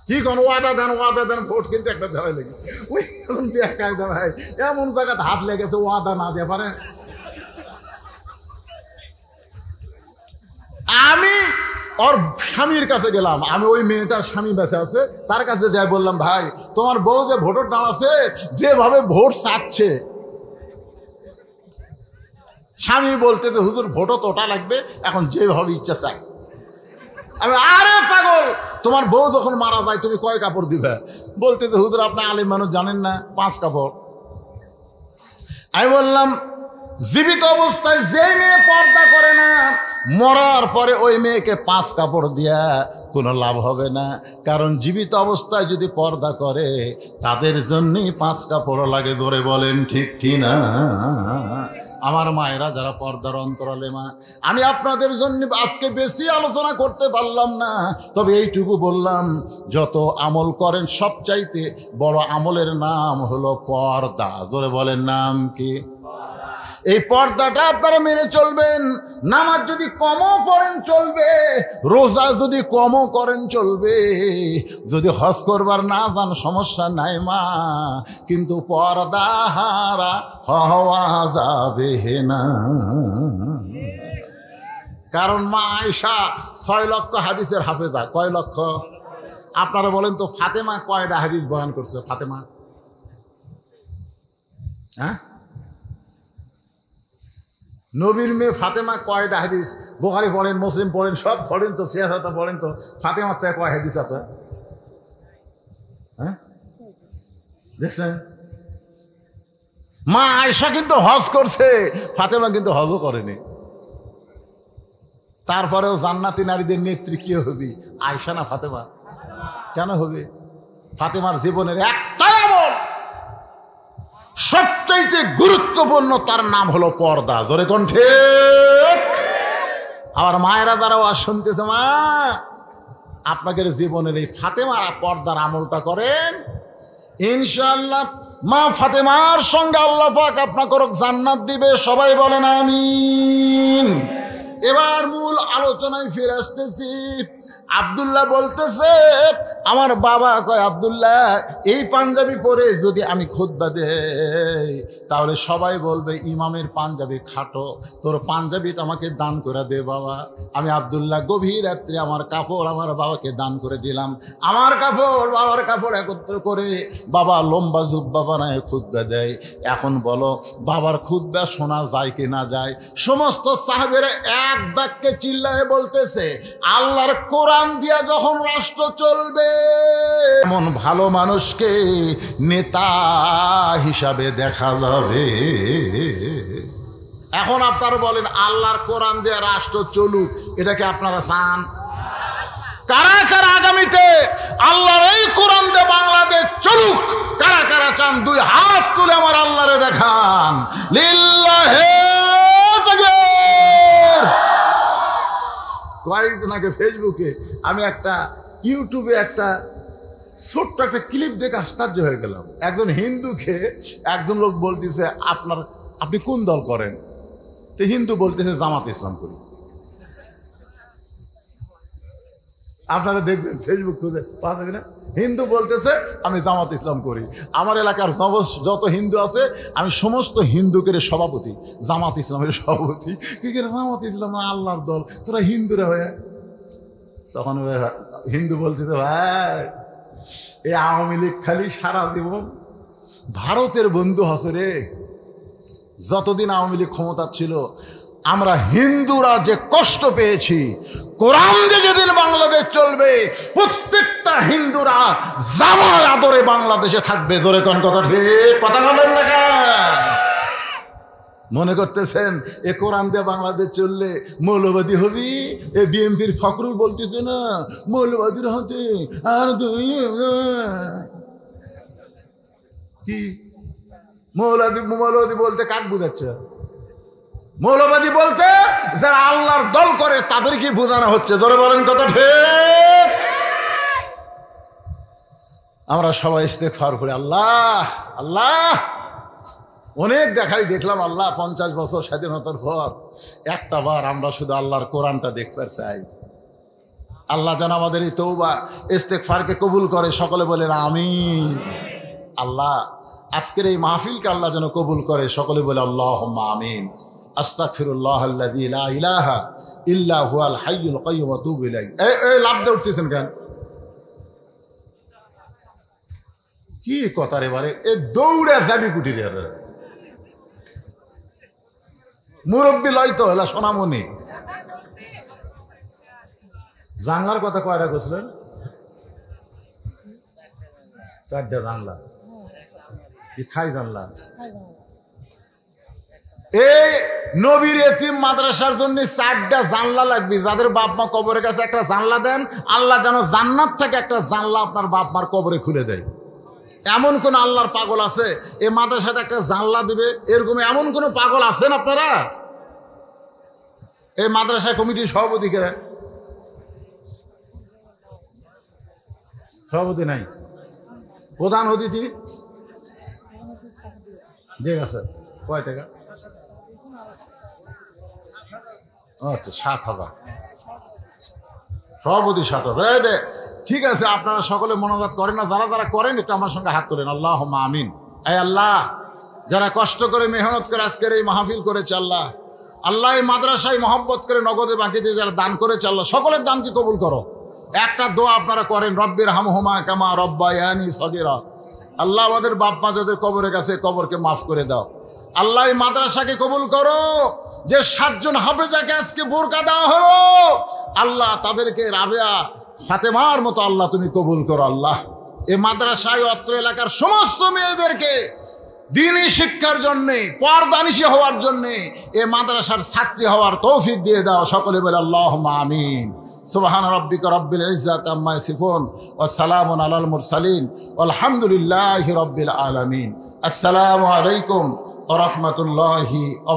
কি কোন ওয়াদা দেন ভোট কিন্তু একটা দেওয়াই লাগে। ওই কায়দা ভাই এমন জায়গাতে হাত লেগেছে ওয়াদা না দিয়ে পারে। আমি ওর স্বামীর কাছে গেলাম, আমি ওই মেয়েটার স্বামী বেঁচে আছে তার কাছে যাই, বললাম ভাই তোমার বউ যে ভোটের নাম আছে যেভাবে ভোট চাচ্ছে, স্বামী বলতে যে হুজুর ভোটও তোটা লাগবে, এখন যেভাবে ইচ্ছা চাই। আমি আরে পাগল, তোমার বউ যখন মারা যায় তুমি কয় কাপড় দিবে? বলতে যে হুজুর আপনি আলিম মানুষ জানেন না, 5 কাপড়। আমি বললাম জীবিত অবস্থায় যে মেয়ে পর্দা করে না মরার পরে ওই মেয়েকে 5 কাপড় দিয়া কোনো লাভ হবে না, কারণ জীবিত অবস্থায় যদি পর্দা করে তাদের জন্যই 5 কাপড় লাগে। ধরে বলেন ঠিক কিনা? আমার মায়েরা যারা পর্দার অন্তরালে মা, আমি আপনাদের জন্য আজকে বেশি আলোচনা করতে পারলাম না, তবে এইটুকু বললাম যত আমল করেন সবচাইতে বড় আমলের নাম হলো পর্দা। ধরে বলেন নাম কি? এই পর্দাটা আপনারা মেনে চলবেন। নামাজ যদি কমও পড়েন চলবে, রোজা যদি কমও করেন চলবে, যদি হজ করবার না যান সমস্যা নাই মা, কিন্তু পর্দা হারা হওয়া যাবে না। কারণ মা আয়েশা 6 লক্ষ হাদিসের হাফেজা। কয় লক্ষ? আপনারা বলেন তো ফাতেমা কয়টা হাদিস বয়ান করছে? ফাতেমা, হ্যাঁ, নবীর মেয়ে ফাতেমা কয়টা হাদিস? বুখারী পড়েন, মুসলিম পড়েন, সব পড়েন তো, সিয়াসাতা পড়েন তো, ফাতেমার থেকে কয় হাদিস আছে? হ্যাঁ দেখছেন? মা আয়েশা কিন্তু হজ করছে, ফাতেমা কিন্তু হজও করেনি। তারপরেও জান্নাতি নারীদের নেত্রী কি হবে? আয়েশা না ফাতেমা? কেন হবে? ফাতেমার জীবনের একটাই আমল সবচাইতে গুরুত্বপূর্ণ, তার নাম হলো পর্দা। জোরে কোন ঠিক? আমার মায়েরা যারাও আর শুনতেছে, মা আপনাদের জীবনের এই ফাতেমার পর্দার আমলটা করেন, ইনশাআল্লাহ মা ফাতেমার সঙ্গে আল্লাহ পাক আপনাকে জান্নাত দিবে। সবাই বলেন আমিন। এবার মূল আলোচনায় ফিরে আসতেছি। আব্দুল্লাহ বলতেছে আমার বাবা কয়, আব্দুল্লাহ এই পাঞ্জাবি পরে যদি আমি খুতবা দেই তাহলে সবাই বলবে ইমামের পাঞ্জাবি খাটো, তোর পাঞ্জাবিটা আমাকে দান করে দে বাবা। আমি আব্দুল্লাহ গভীর রাত্রে আমার কাপড় আমার বাবাকে দান করে দিলাম। আমার কাপড় বাবার কাপড় একত্র করে বাবা লম্বা জুব্বা বানায় খুতবা দেয়। এখন বলো বাবার খুতবা শোনা যায় কি না যায়? সমস্ত সাহাবেরা এক বাক্যে চিল্লায় বলতেছে আল্লাহর কোরআন দিয়া যখন রাষ্ট্র চলবে এমন ভালো মানুষকে নেতা হিসাবে দেখা যাবে। এখন আপনারা বলেন আল্লাহর কোরআন দিয়ে রাষ্ট্র চলুক, এটাকে আপনারা চান? কারা কারা আগামীতে আল্লাহর এই কোরআন দিয়ে বাংলাদেশ চলুক কারা কারা চান? 2 হাত তুলে আমার আল্লাহরে দেখান। লিল্লাহে তাকবীর। কয়েকদিন আগে ফেসবুকে আমি একটা ইউটিউবে একটা ছোট্ট একটা ক্লিপ দেখে আশ্চর্য হয়ে গেলাম। একজন হিন্দুকে একজন লোক বলতেছে আপনি কোন দল করেন? তো হিন্দু বলতেছে জামাত ইসলাম করি। আপনারা দেখবেন ফেসবুক খুঁজে পাওয়া যাবে না। হিন্দু বলতেছে আমি জামাত ইসলাম করি, আমার এলাকার যত হিন্দু আছে আমি সমস্ত হিন্দুকের সভাপতি, জামাত ইসলামের সভাপতি। কি করে জামাত ইসলাম আল্লাহর দল, তোরা হিন্দুরা হয়ে। তখন হিন্দু বলতেছে ভাই এই আওয়ামী লীগ খালি সারা জীবন ভারতের বন্ধু হচ্ছে রে। যতদিন আওয়ামী লীগ ক্ষমতা ছিল আমরা হিন্দুরা যে কষ্ট পেয়েছি, কোরআন যে যেদিন বাংলাদেশ চলবে প্রত্যেকটা হিন্দুরা জামার আদরে বাংলাদেশে থাকবে। জোরে কোন কথা ঠিক কথা বলেন না? মনে করতেছেন এ কোরআন দিয়ে বাংলাদেশ চললে মৌলবাদী হবি? এ বিএনপির ফখরুল বলতেছে না মৌলবাদীর হাতে আর কি মৌলবাদী বলতে কাক বুঝাচ্ছে? মৌলবাদী বলতে যারা আল্লাহর দল করে তাদেরকে বোঝানো হচ্ছে। ধরে বলেন কথা ঠিক? আমরা সবাই ইস্তেগফার করি, আল্লাহ আল্লাহ। অনেক দেখলাম আল্লাহ 50 বছর স্বাধীনতার পর একটা বার আমরা শুধু আল্লাহর কোরআনটা দেখতে চাই। আল্লাহ যেন আমাদের এই তওবা ইস্তেগফারকে কবুল করে। সকলে বলেন আমিন। আল্লাহ আজকের এই মাহফিলকে আল্লাহ যেন কবুল করে। সকলে বলে আল্লাহুম্মা আমিন। আস্তাগফিরুল্লাহ আল্লাযী লা ইলাহা ইল্লা হুয়াল হাইয়ুল কাইয়্যুম ওয়া আতুবু ইলাইহি। এই লাভ দিয়ে উঠতেছেন কেন? কি কথা রে বারে, এ দৌড়ে যাবি কুটিরে। মুরব্বী লয়তো হলা সোনামণি। জানলার কথা কয়টা করছিলেন? 4টা জানলা। কি থাই জানলা? এই নবীর এতিম মাদ্রাসার জন্য 4টা জানলা লাগবে। যাদের বাপ মা কবরের কাছে একটা জানলা দেন, আল্লাহ যেন জান্নাত থেকে একটা জানলা আপনার বাপ মার কবরে খুলে দেয়। এমন কোন আল্লাহর পাগল আছে এই মাদ্রাসাতে একটা জানলা দিবে? এরকম এমন কোন পাগল আছেন আপনারা? এই মাদ্রাসা কমিটির সভাপতি কে? সভাপতি নাই, প্রধান অতিথি ঠিক আছে। কয় টাকা? আচ্ছা 7,000 সভাপতি 7,000। ঠিক আছে, আপনারা সকলে মনোজাত করেন না? যারা যারা করেন একটু আমার সঙ্গে হাত তোলেন। আল্লাহুম্মা আমিন। এই আল্লাহ যারা কষ্ট করে মেহনত করে আজকের এই মাহফিল করেছে আল্লাহ, আল্লাহ এই মাদ্রাসায় মহব্বত করে নগদে বাকিতে যারা দান করেছে আল্লাহ সকলের দানকে কবুল করো। একটা দোয়া আপনারা করেন, রব্বির হামহুমা কামা রব্বায়ানি সগীরা। আল্লাহ আমাদের বাপ মা যাদের কবরের কাছে কবরকে মাফ করে দাও। আল্লাহ এই মাদ্রাসাকে কবুল করো। যে 7 জন হাফেজাকে আজকে বোরকা দেওয়া হলো আল্লাহ তাদেরকে রাবেয়া ফাতেমার মতো আল্লাহ তুমি কবুল করো। আল্লাহ এই মাদ্রাসায় অত্র এলাকার সমস্ত মেয়েদেরকে দ্বীনি শিক্ষার জন্যে পর্দানিশী হওয়ার জন্যে এই মাদ্রাসার ছাত্রী হওয়ার তৌফিক দিয়ে দাও। সকলে বলে আল্লাহুম্মা আমিন। সুবহান রাব্বিকা রাব্বিল ইজ্জাতি আম্মা ইয়াসিফুন ওয়া সালামুন আলাল মুরসালিন ওয়ালহামদুলিল্লাহি রাব্বিল আলামিন। আসসালামু আলাইকুম ওয়া রাহমাতুল্লাহি ওয়া